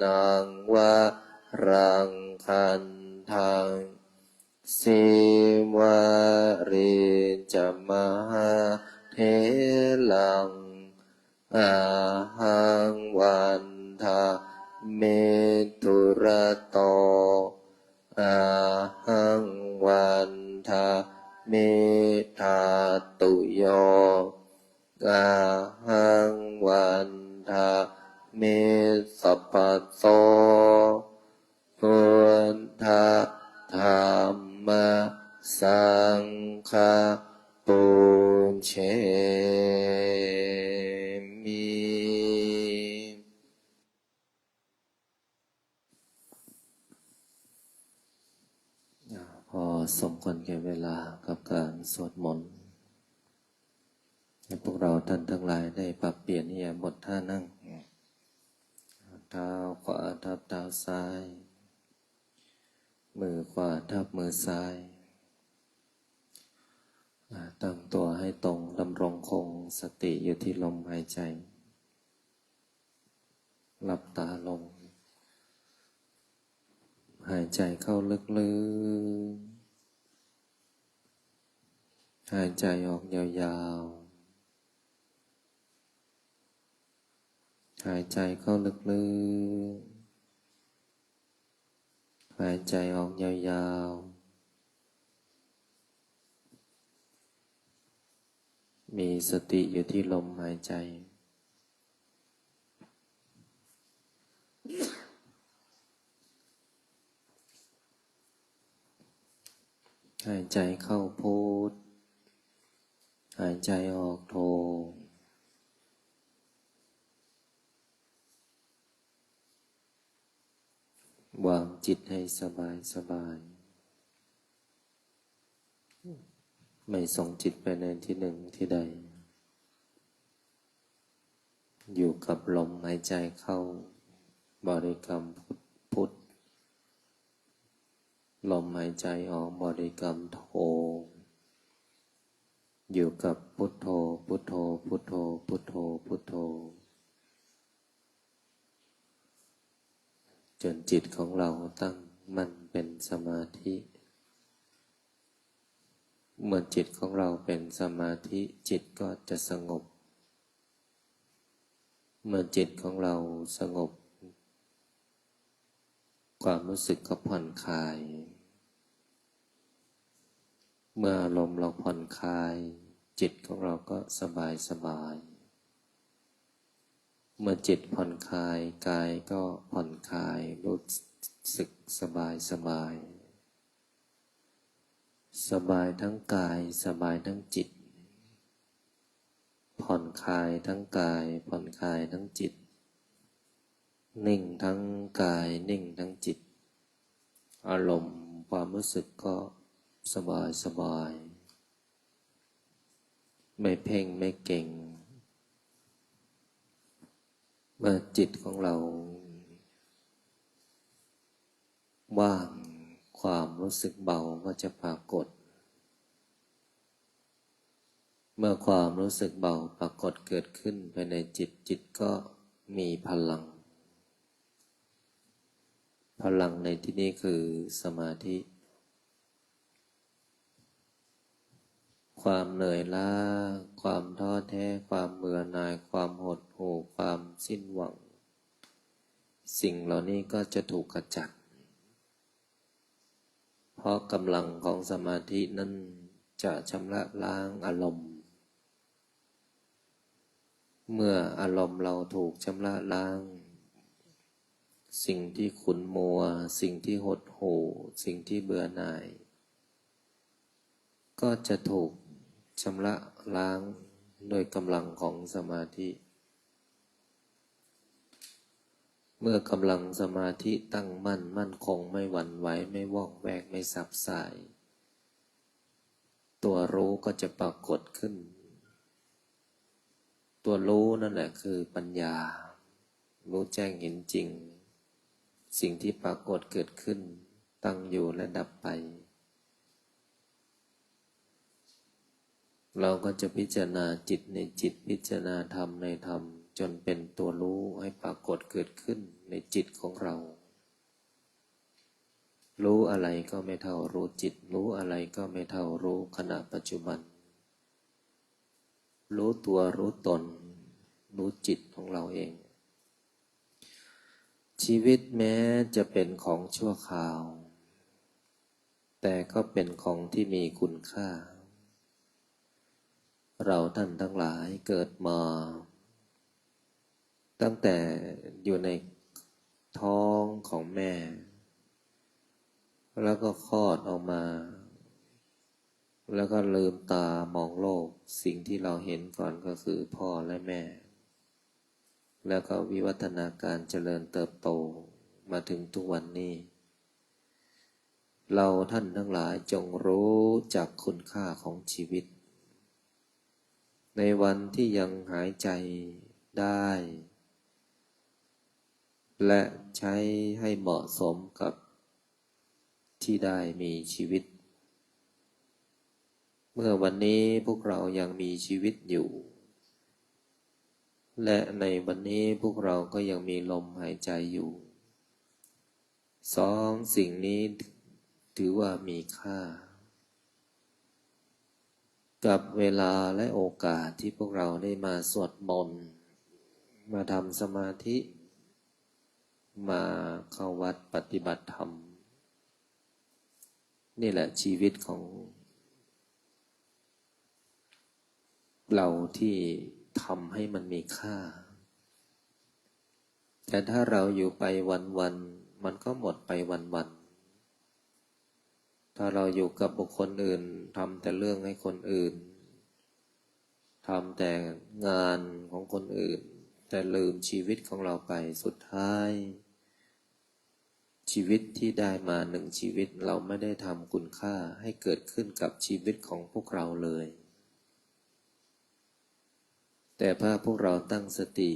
นังวารังคันทังสิวาริจมหาเถลังอาหังวันทามิตุระโตอาหังวันทามิธาตุโยอาหังวันทามิสัพพโสพุทธาธรรมสังฆปุญเชมิพอสมควรแก่เวลากับการสวดมนต์ให้พวกเราท่านทั้งหลายได้ปรับเปลี่ยนอิริยาบถท่านั่งเท้าขวาทับเท้าซ้ายมือขวาทับมือซ้ายตั้งตัวให้ตรงดำรงคงสติอยู่ที่ลมหายใจหลับตาลง หายใจเข้าลึกๆหายใจออกยาวๆหายใจเข้าลึกๆหายใจออกยาวๆมีสติอยู่ที่ลมหายใจหายใจเข้าพุทหายใจออกโทวางจิตให้สบายสบายไม่ส่งจิตไปในที่หนึ่งที่ใดอยู่กับลมหายใจเข้าบริกรรมพุทธลมหายใจออกบริกรรมโทอยู่กับพุทโธพุทโธพุทโธพุทโธพุทโธจนจิตของเราตั้งมั่นเป็นสมาธิเมื่อจิตของเราเป็นสมาธิจิตก็จะสงบเมื่อจิตของเราสงบความรู้สึกก็ผ่อนคลายเมื่ออารมณ์เราผ่อนคลายจิตของเราก็สบายสบายเมื่อจิตผ่อนคลายกายก็ผ่อนคลายรู้สึกสบายสบายสบายทั้งกายสบายทั้งจิตผ่อนคลายทั้งกายผ่อนคลายทั้งจิตนิ่งทั้งกายนิ่งทั้งจิตอารมณ์ความรู้สึกก็สบายสบายไม่เพ่งไม่เก่งเมื่อจิตของเราว่างความรู้สึกเบาก็จะปรากฏเมื่อความรู้สึกเบาปรากฏเกิดขึ้นภายในจิตจิตก็มีพลังพลังในที่นี้คือสมาธิความเหนื่อยล้าความท้อแท้ความเบื่อหน่ายความหดหู่ความสิ้นหวังสิ่งเหล่านี้ก็จะถูกขจัดเพราะกำลังของสมาธินั้นจะชำระล้างอารมณ์เมื่ออารมณ์เราถูกชำระล้างสิ่งที่ขุ่นมัวสิ่งที่หดหู่สิ่งที่เบื่อหน่ายก็จะถูกชำระล้างโดยกำลังของสมาธิเมื่อกำลังสมาธิตั้งมั่นคงไม่หวั่นไหวไม่วอกแวกไม่สับสายตัวรู้ก็จะปรากฏขึ้นตัวรู้นั่นแหละคือปัญญารู้แจ้งเห็นจริงสิ่งที่ปรากฏเกิดขึ้นตั้งอยู่และดับไปเราก็จะพิจารณาจิตในจิตพิจารณาธรรมในธรรมจนเป็นตัวรู้ให้ปรากฏเกิดขึ้นในจิตของเรารู้อะไรก็ไม่เท่ารู้จิตรู้อะไรก็ไม่เท่ารู้ขณะปัจจุบันรู้ตัวรู้ตนรู้จิตของเราเองชีวิตแม้จะเป็นของชั่วคราวแต่ก็เป็นของที่มีคุณค่าเราท่านทั้งหลายเกิดมาตั้งแต่อยู่ในท้องของแม่แล้วก็คลอดออกมาแล้วก็ลืมตามองโลกสิ่งที่เราเห็นก่อนก็คือพ่อและแม่แล้วก็วิวัฒนาการเจริญเติบโตมาถึงทุกวันนี้เราท่านทั้งหลายจงรู้จักคุณค่าของชีวิตในวันที่ยังหายใจได้และใช้ให้เหมาะสมกับที่ได้มีชีวิตเมื่อวันนี้พวกเรายังมีชีวิตอยู่และในวันนี้พวกเราก็ยังมีลมหายใจอยู่ สองสิ่งนี้ถือว่ามีค่ากับเวลาและโอกาสที่พวกเราได้มาสวดมนต์มาทำสมาธิมาเข้าวัดปฏิบัติธรรมนี่แหละชีวิตของเราที่ทำให้มันมีค่าแต่ถ้าเราอยู่ไปวันๆมันก็หมดไปวันๆถ้าเราอยู่กับบุคคลอื่นทำแต่เรื่องให้คนอื่นทำแต่งานของคนอื่นแต่ลืมชีวิตของเราไปสุดท้ายชีวิตที่ได้มาหนึ่งชีวิตเราไม่ได้ทำคุณค่าให้เกิดขึ้นกับชีวิตของพวกเราเลยแต่ถ้าพวกเราตั้งสติ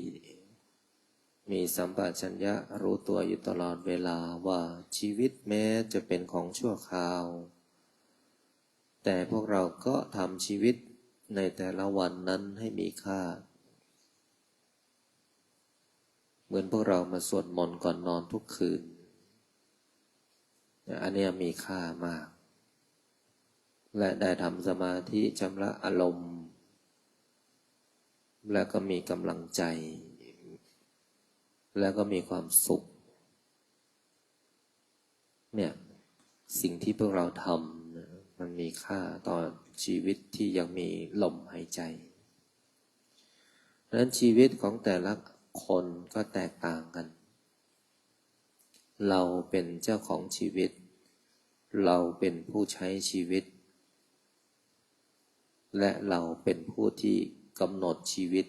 มีสัมปชัญญะรู้ตัวอยู่ตลอดเวลาว่าชีวิตแม้จะเป็นของชั่วคราวแต่พวกเราก็ทำชีวิตในแต่ละวันนั้นให้มีค่าเหมือนพวกเรามาสวดมนต์ก่อนนอนทุกคืนอันนี้มีค่ามากและได้ทำสมาธิชำระอารมณ์และก็มีกำลังใจแล้วก็มีความสุขเนี่ยสิ่งที่พวกเราทำมันมีค่าต่อชีวิตที่ยังมีลมหายใจดังนั้นชีวิตของแต่ละคนก็แตกต่างกันเราเป็นเจ้าของชีวิตเราเป็นผู้ใช้ชีวิตและเราเป็นผู้ที่กำหนดชีวิต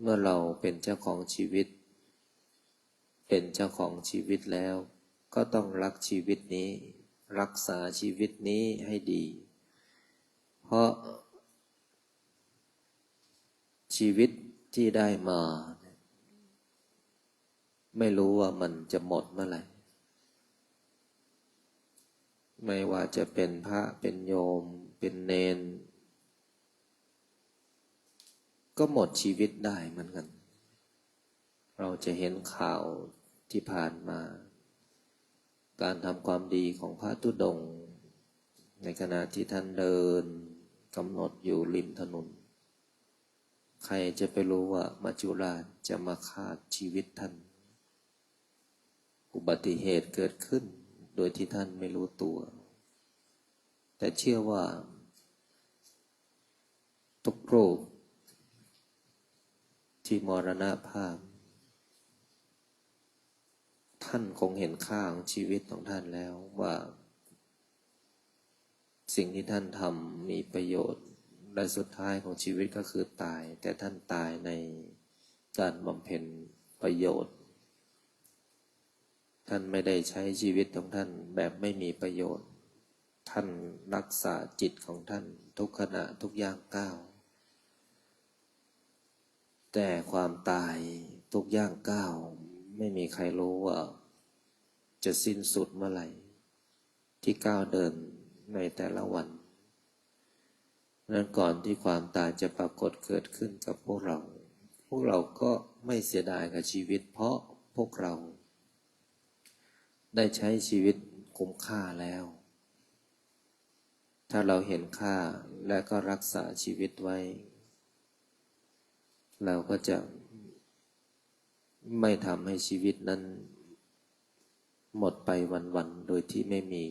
เมื่อเราเป็นเจ้าของชีวิตเป็นเจ้าของชีวิตแล้วก็ต้องรักชีวิตนี้รักษาชีวิตนี้ให้ดีเพราะชีวิตที่ได้มาไม่รู้ว่ามันจะหมดเมื่อไหร่ไม่ว่าจะเป็นพระเป็นโยมเป็นเณรก็หมดชีวิตได้เหมือนกันเราจะเห็นข่าวที่ผ่านมาการทำความดีของพระธุดงค์ในขณะที่ท่านเดินกำหนดอยู่ริมถนนใครจะไปรู้ว่ามัจจุราชจะมาฆ่าชีวิตท่านอุบัติเหตุเกิดขึ้นโดยที่ท่านไม่รู้ตัวแต่เชื่อว่าทุกรูปที่มรณภาพท่านคงเห็นค่าของชีวิตของท่านแล้วว่าสิ่งที่ท่านทำมีประโยชน์และสุดท้ายของชีวิตก็คือตายแต่ท่านตายในการบำเพ็ญประโยชน์ท่านไม่ได้ใช้ชีวิตของท่านแบบไม่มีประโยชน์ท่านรักษาจิตของท่านทุกขณะทุกย่างก้าวแต่ความตายทุกย่างก้าวไม่มีใครรู้ว่าจะสิ้นสุดเมื่อไหร่ที่ก้าวเดินในแต่ละวันนั้นก่อนที่ความตายจะปรากฏเกิดขึ้นกับพวกเราก็ไม่เสียดายกับชีวิตเพราะพวกเราได้ใช้ชีวิตคุ้มค่าแล้วถ้าเราเห็นค่าและก็รักษาชีวิตไว้เราก็จะไม่ทำให้ชีวิตนั้นหมดไปวันๆโดยที่ไม่มี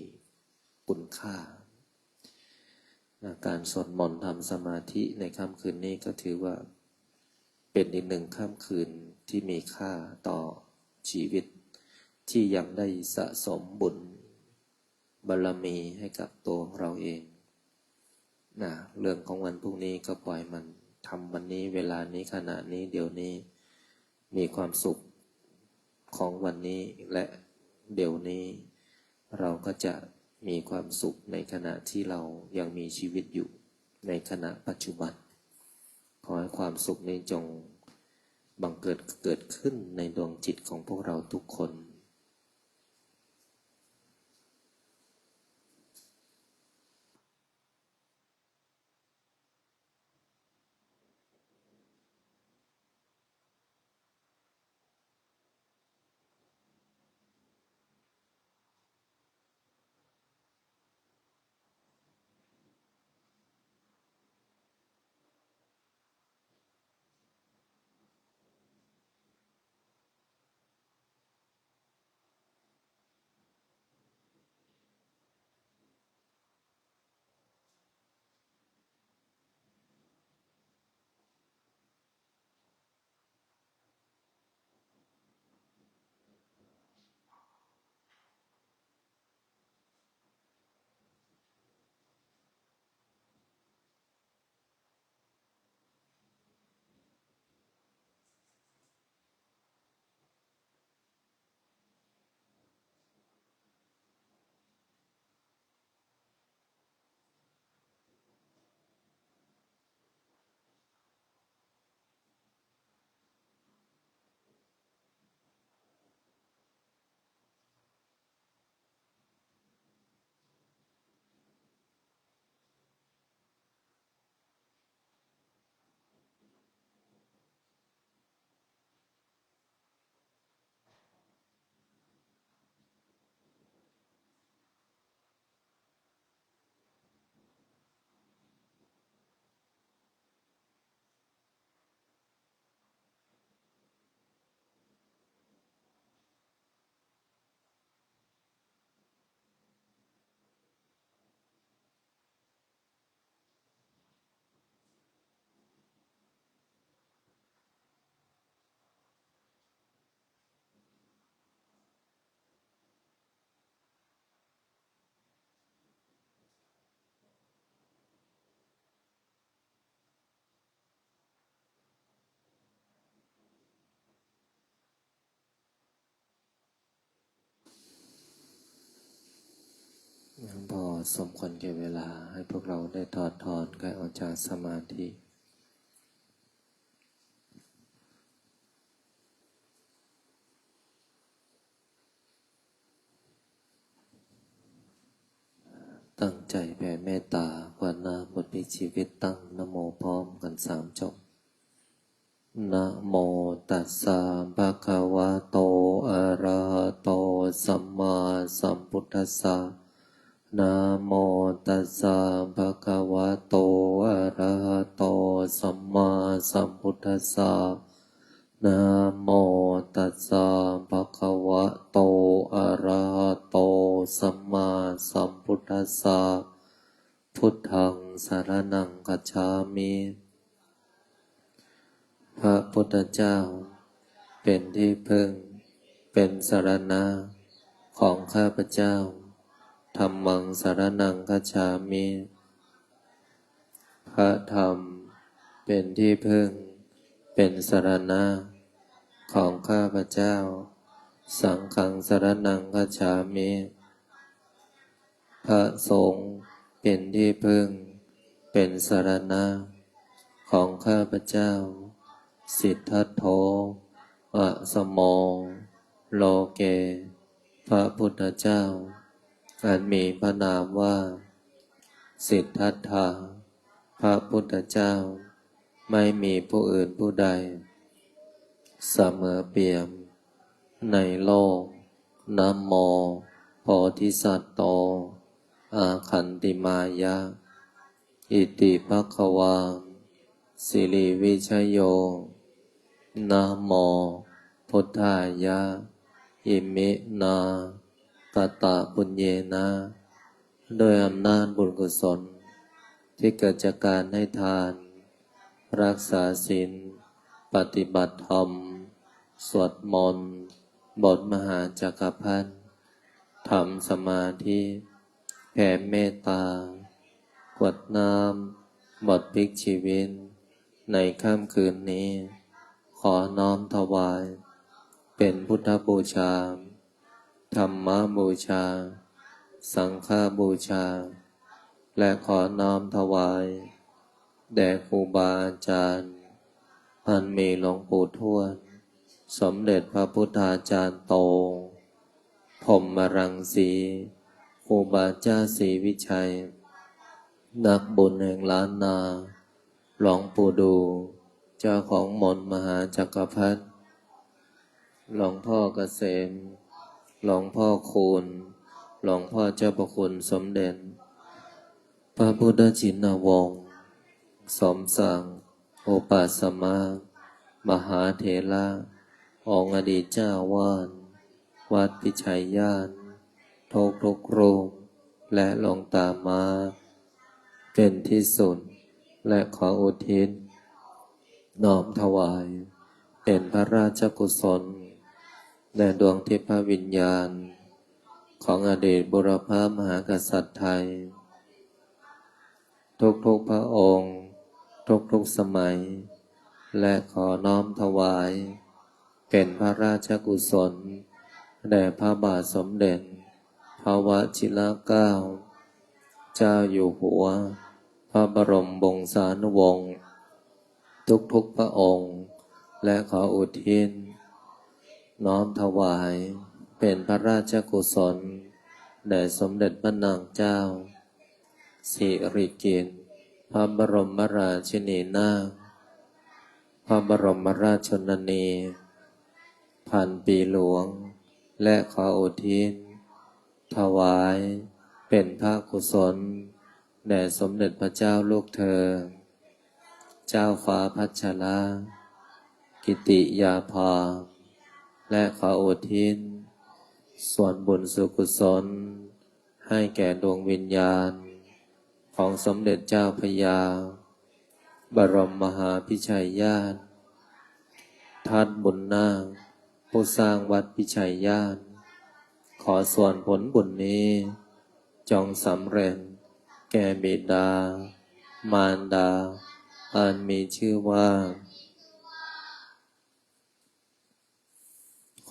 คุณค่าการสวดมนต์ทำสมาธิในค่ำคืนนี้ก็ถือว่าเป็นอีกหนึ่งค่ำคืนที่มีค่าต่อชีวิตที่ยังได้สะสมบุญบารมีให้กับตัวของเราเองเรื่องของวันพรุ่งนี้ก็ปล่อยมันทำวันนี้เวลานี้ขณะนี้เดี๋ยวนี้มีความสุขของวันนี้และเดี๋ยวนี้เราก็จะมีความสุขในขณะที่เรายังมีชีวิตอยู่ในขณะปัจจุบันขอให้ความสุขนี้จงบังเกิดขึ้นในดวงจิตของพวกเราทุกคน งั้นพอสมควรแก่เวลาให้พวกเราได้ถอดถอนกายออกจากสมาธิตั้งใจแผ่เมตตาภาวนาบทพลิกชีวิตตั้งนะโมพร้อมกัน3 จบนะโมตัสสะภะคะวะโตอะระหะโตสัมมาสัมพุทธัสสะนะโมตัสสะภะคะวะโตอะระหะโตสัมมาสัมพุทธัสสะนะโมตัสสะภะคะวะโตอะระหะโตสัมมาสัมพุทธัสสะพุทธังสรณังคัจฉามิพระพุทธเจ้าเป็นที่พึ่งเป็นสรณะของข้าพเจ้าธัมมังสรณังคัจฉามิพระธรรมเป็นที่พึ่งเป็นสรณะของข้าพเจ้าสังฆังสรณังคัจฉามิพระสงฆ์เป็นที่พึ่งเป็นสรณะของข้าพเจ้าสิทธัตโธอะสโมโลเกพระพุทธเจ้าอันมีพระนามว่าสิทธัตถะพระพุทธเจ้าไม่มีผู้อื่นผู้ใดเสมอเปี่ยมในโลกนะโมโพธิสัตว์โตอาคันติมายะอิติภควาสิริวิชโยนะโมพุทธายะอิมินากตปุญเยนะโดยอำนาจบุญกุศลที่เกิดจากการให้ทานรักษาศีลปฏิบัติธรรมสวดมนต์บทมหาจักรพรรดิทำสมาธิแผ่เมตตากรวดน้ำบทพลิกชีวิตในค่ำคืนนี้ขอน้อมถวายเป็นพุทธบูชาธรรมบูชาสังฆบูชาและขอน้อมถวายแด่ครูบาอาจารย์อันมีหลวงปู่ทวดสมเด็จพระพุทธาจารย์โตพรหมรังสีครูบาเจ้าศรีวิชัยนักบุญแห่งล้านนาหลวงปู่ดูเจ้าของมนต์มหาจักรพรรดิหลวงพ่อเกษมหลวงพ่อคูณหลวงพ่อเจ้าประคุณสมเด็จพระพุทธชินวงศ์สมศักดิ์โอปัสมามหาเถระองค์อดีตเจ้าวาดวัดพิชัยญาณทุกรูปและหลวงตามาเป็นที่สุดและขออุทิศน้อมถวายเป็นพระราชกุศลแด่ดวงทิพวิญญาณของอดีตบุรพมหากษัตริย์ไทยทุกพระองค์ทุกสมัยและขอน้อมถวายเป็นพระราชกุศลแด่พระบาทสมเด็จพระวชิรเกล้าเจ้าอยู่หัวพระบรมวงศานุวงศ์ทุกพระองค์และขออุทิศน้อมถวายเป็นพระราชกุศลแด่สมเด็จพระนางเจ้าสิริกิติ์พระบรมราชินีนาถพระบรมราชชนนีพันปีหลวงและขออุทิศถวายเป็นพระกุศลแด่สมเด็จพระเจ้าลูกเธอเจ้าฟ้าพัชรกิติยาภาและขออุทิศส่วนบุญสุกุศลให้แก่ดวงวิญญาณของสมเด็จเจ้าพระยาบรมมหาพิชัยญาณทัดบุญนาคผู้สร้างวัดพิชัยญาณขอส่วนผลบุญนี้จงสำเร็จแก่บิดามารดาอันมีชื่อว่า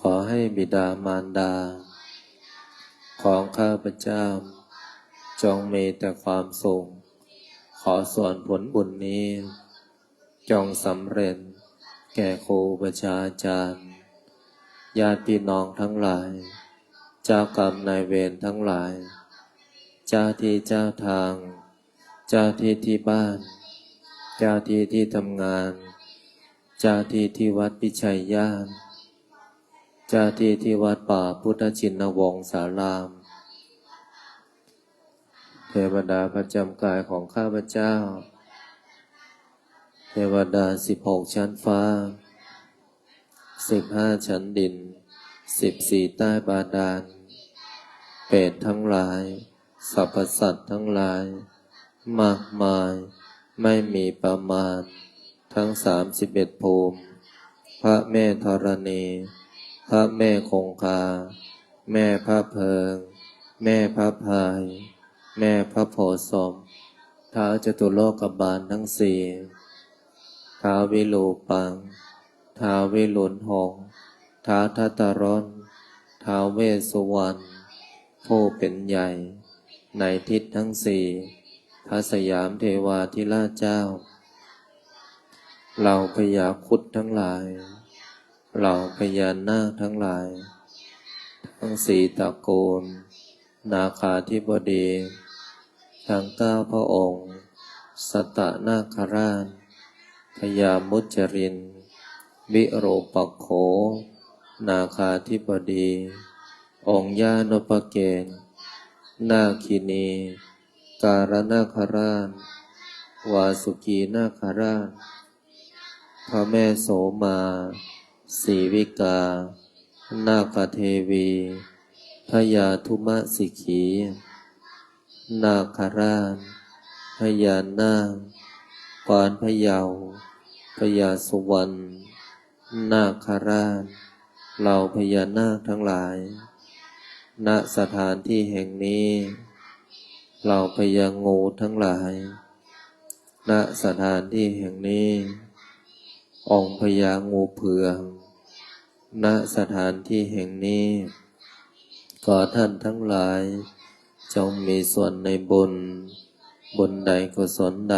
ขอให้บิดามารดาของข้าพเจ้า จงมีแต่ความสุขขอส่วนผลบุญนี้จงสำเร็จแก่ครูประชาจารย์ญาติพี่น้องทั้งหลายเจ้ากรรมนายเวรทั้งหลายเจ้าที่เจ้าทางเจ้าที่ที่บ้านเจ้าที่ที่ทำงานเจ้าที่ที่วัดพิชัยญาณเจ้าที่ที่วัดป่าพุทธชินวงศารามเทวดาประจำกายของข้าพเจ้าเทวดา16 ชั้นฟ้า15 ชั้นดิน14 ใต้บาดาลเปรตทั้งหลายสรรพสัตว์ทั้งหลายมากมายไม่มีประมาณทั้ง31 ภูมิพระแม่ธรณีพระแม่คงคาแม่พระเพิงแม่พระพายแม่พระโพธิ์ศพท้าวจตุโลกบาลทั้งสี่ท้าววิรูปังท้าววิรุฬหงส์ท้าวทัตตรสท้าวเวสสุวรรณผู้เป็นใหญ่ในทิศทั้งสี่พระสยามเทวาธิราชเจ้าเหล่าพญาครุฑทั้งหลายเหล่าพญานาคทั้งหลายทั้งสี่ตระกูลนาคาธิบดีทั้ง9 พระองค์สัตตนาคราชพญามุจรินวิโรปักโขนาคาธิบดีองค์ญานพเกณฑ์นาคินีการนาคราชวาสุกีนาคราชพระแม่โสมาศรีวิกานาคเทวีพญาธุมสิกขีนาคราชพญานาคกวานพะเยาพญาสุวรรณนาคราชเหล่าพญานาคทั้งหลายณสถานที่แห่งนี้เหล่าพญางูทั้งหลายณสถานที่แห่งนี้องค์พญางูเผือกณสถานที่แห่งนี้ขอท่านทั้งหลายจงมีส่วนในบุญใดกุศลใด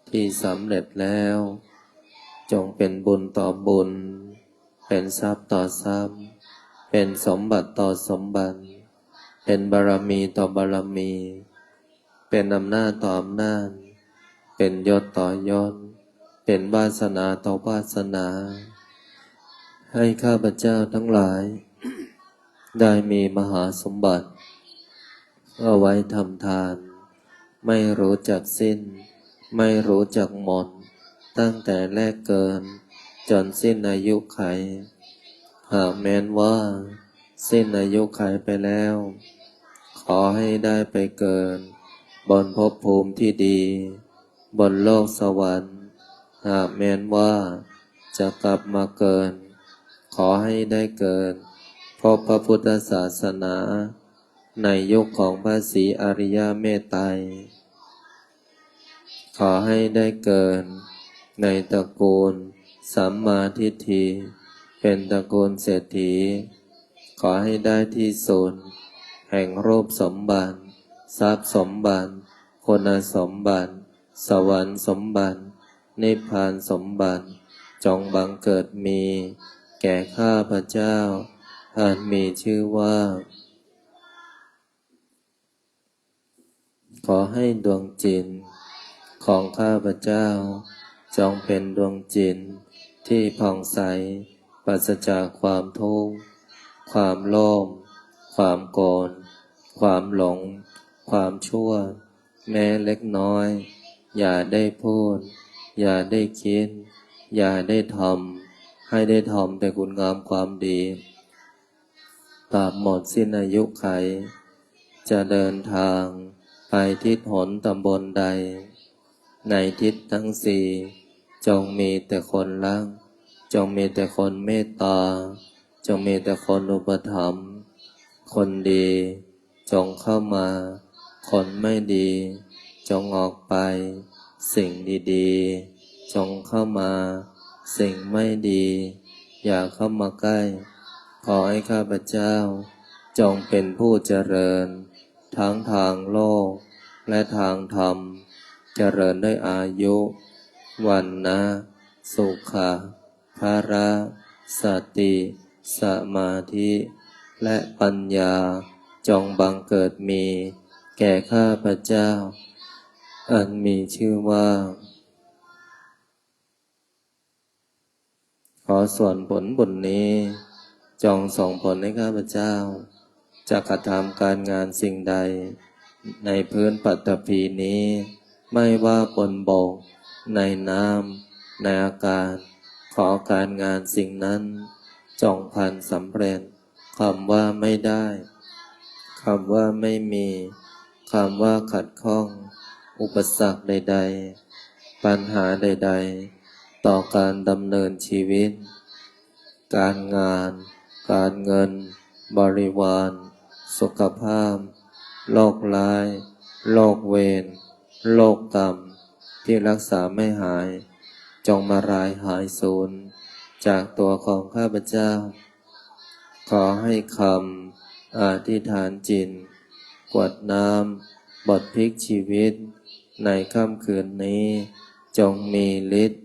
ที่สำเร็จแล้วจงเป็นบุญต่อบุญเป็นทรัพย์ต่อทรัพย์เป็นสมบัติต่อสมบัติเป็นบารมีต่อบารมีเป็นอำนาจต่ออำนาจเป็นยศต่อยศเป็นวาสนาต่อวาสนาให้ข้าพเจ้าทั้งหลายได้มีมหาสมบัติเอาไว้ทำทานไม่รู้จักสิ้นไม่รู้จักหมดตั้งแต่แรกเกินจนสิ้นอายุไขหากแม้นว่าสิ้นอายุไขไปแล้วขอให้ได้ไปเกิดบนภพภูมิที่ดีบนโลกสวรรค์หากแม้นว่าจะกลับมาเกิดขอให้ได้เกิดพบพระพุทธศาสนาในยุคของพระศรีอริยเมตไตรขอให้ได้เกิดในตระกูลสัมมาทิฏฐิเป็นตระกูลเศรษฐีขอให้ได้ที่สุดแห่งรูปสมบัติทรัพย์สมบัติคุณสมบัติสวรรค์สมบัตินิพพานสมบัติจงบังเกิดมีแก่ข้าพเจ้าอันมีชื่อว่าขอให้ดวงจิตของข้าพเจ้าจงเป็นดวงจิตที่ผ่องใสปราศจากความทุกข์ความโลภความโกรธความหลงความชั่วแม้เล็กน้อยอย่าได้พูดอย่าได้คิดอย่าได้ทำให้ได้ทำแต่คุณงามความดีตราบหมดสิ้นอายุไขจะเดินทางไปทิศหนตำบลใดในทิศทั้งสี่จงมีแต่คนรักจงมีแต่คนเมตตาจงมีแต่คนอุปถัมภ์คนดีจงเข้ามาคนไม่ดีจงออกไปสิ่งดีๆจงเข้ามาสิ่งไม่ดีอย่าเข้ามาใกล้ขอให้ข้าพเจ้าจงเป็นผู้เจริญ ทั้งทางโลกและทางธรรมเจริญด้วยอายุวันนะสุขะภระสติสมาธิและปัญญาจงบังเกิดมีแก่ข้าพเจ้าอันมีชื่อว่าขอส่วนผลบุญนี้จงส่งผลให้ข้าพเจ้าจะกระทำการงานสิ่งใดในพื้นปัตตภีนี้ไม่ว่าบนบกในน้ำในอากาศขอการงานสิ่งนั้นจงพลันสำเร็จคำว่าไม่ได้คำว่าไม่มีคำว่าขัดข้องอุปสรรคใดๆปัญหาใดๆต่อการดำเนินชีวิตการงานการเงินบริวารสุขภาพโรคร้ายโรคเวรโรคกรรมที่รักษาไม่หายจงมารายหายสูญจากตัวของข้าพเจ้าขอให้คำอธิษฐานจิตกรวดน้ำบทพลิกชีวิตในค่ำคืนนี้จงมีฤทธิ์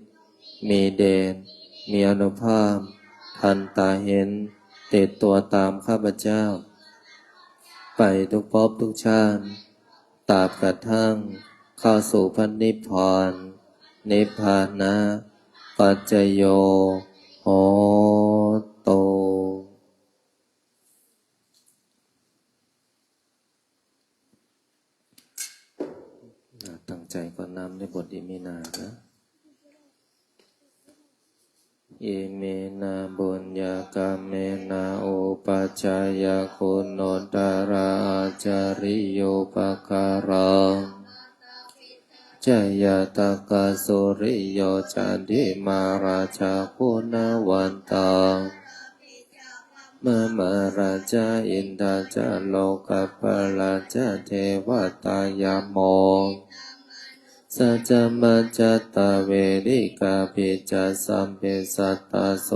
มีเดชมีอานุภาพทันตาเห็นติดตัวตามข้าพเจ้าไปทุกภพทุกชาติตราบกระทั่งเข้าสู่พระนิพพานนิพพานะปัจจโยโหตุ ตั้งใจก่อนนำในบทอิมินานะอิเมนาบุญญากาเมนาอุปัชฌายคุณโนตาราจาริโยปการังจายตากาสุริโยจันทิมาราชาคุณวันตังมาราชาอินทาจาโลกปราชาเทวตายาโมสัจจมัจจตาเวริกาปิจจสัมเปสัตตาโส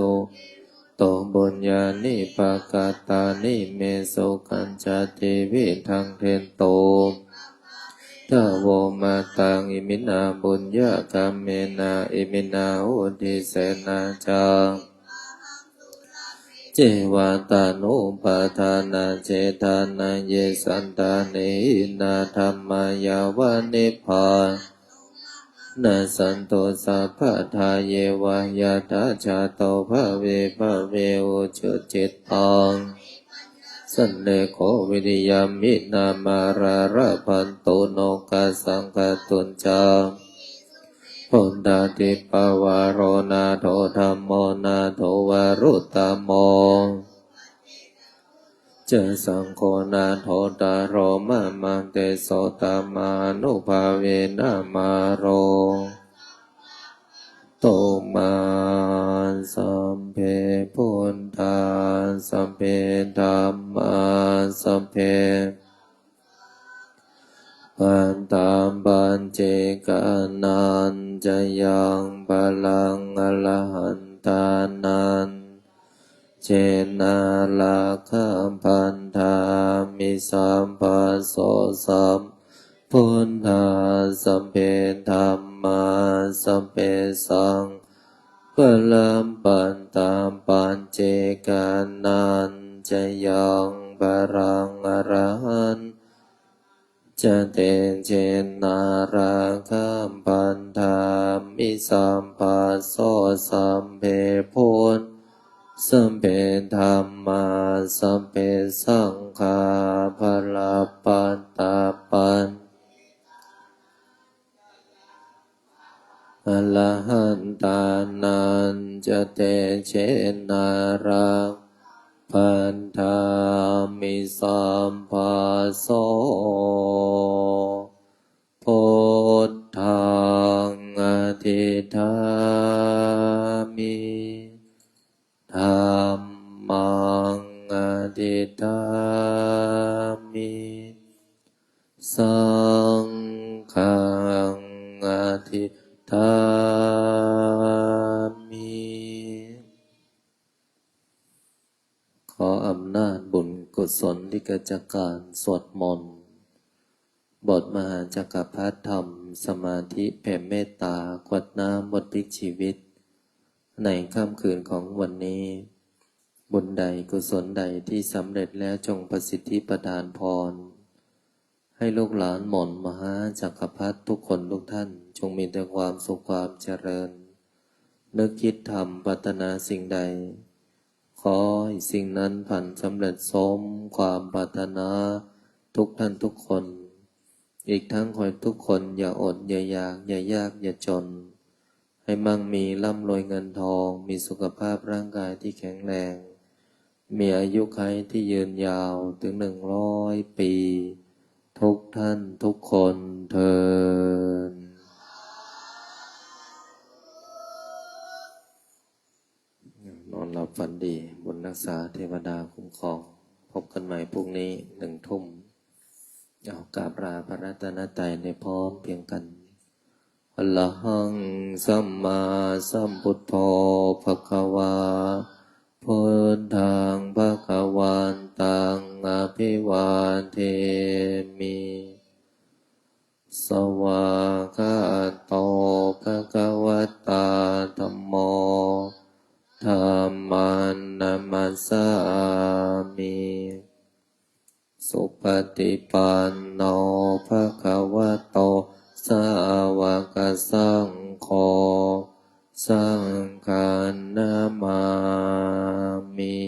โตบุญญาณิปกาตานิเมสุขัญจเทวิทังเทนโตทะโวมาตังอิมินาบุญญากามเมนาอิมินาอุทิเสนาจาเจวาตานุปาทานาเจตานาเยสันตาเนนาธรรมายาวานิพพานาสันโตสัพพะทาเยวายาตาชาโตภะเวภะเวอุจุจิตตังสันเลโควิริยามินามาราระพันตุโนกาสังคตุนจาพุทธาติปวารโรนาโถธัมโมนาโถวารุตตโมเจสังโฆนาโถตาโรมะมังเตโสตมานุภาเวนะมาโรโตมาสัมเพพุทธาสัมเพธัมมาสัมเพปันตามปัญเจกานันจะยังพลังอรหันตานันเจนาลาคัมพันธามิสัมปัสโสสัมพุทธาสัมเพธัมมาสัมเพสังพลัมปันตามปัญเจกานันจะยังพลังอรหันจะเตเจนาราคัมปันธามิสัมปัสโสสัมเพพุทธสัมเพธัมมาสัมเพสังฆาภลปัตตาปันอรหันตานันจะเตเชนาราพันธามิสัมปัสโสพุทธังอธิฐามิธัมมังอธิฐามิสังฆังอธิฐามิขออำนาจบุญกุศลที่เกิดจากการสวดมนต์ บทมหาจักรพรรดิธรรมสมาธิแผ่เมตตากวดน้ำบทพลิกชีวิตในค่ำคืนของวันนี้บุญใดกุศลใดที่สำเร็จแล้วจงประสิทธิประทานพรให้ลูกหลานหม่นมหาจักรพรรดิทุกคนทุกท่านจงมีแต่ความสุขความเจริญนึกคิดทำปรารถนาสิ่งใดขอให้สิ่งนั้นผ่านสำเร็จสมความปรารถนาทุกท่านทุกคนอีกทั้งขอให้ทุกคนอย่าอดอย่าอยากอย่ายากอย่าจนให้มั่งมีร่ำรวยเงินทองมีสุขภาพร่างกายที่แข็งแรงมีอายุขัยที่ยืนยาวถึง100 ปีทุกท่านทุกคนเทอญนอนหลับฝันดีบุญรักษาเทวดาคุ้มครองพบกันใหม่พรุ่งนี้1 ทุ่มเอากราบลาพระรัตนตรัยในพร้อมเพียงกันอะระหังสัมมาสัมพุทโธภควาพุทธังภควันตังอภิวาเทมิสวากขาโตภควตาธัมโมธัมมังนัมมัสสามิสุปฏิปันโนภควโตสาวกสังโฆสังฆังนามามิ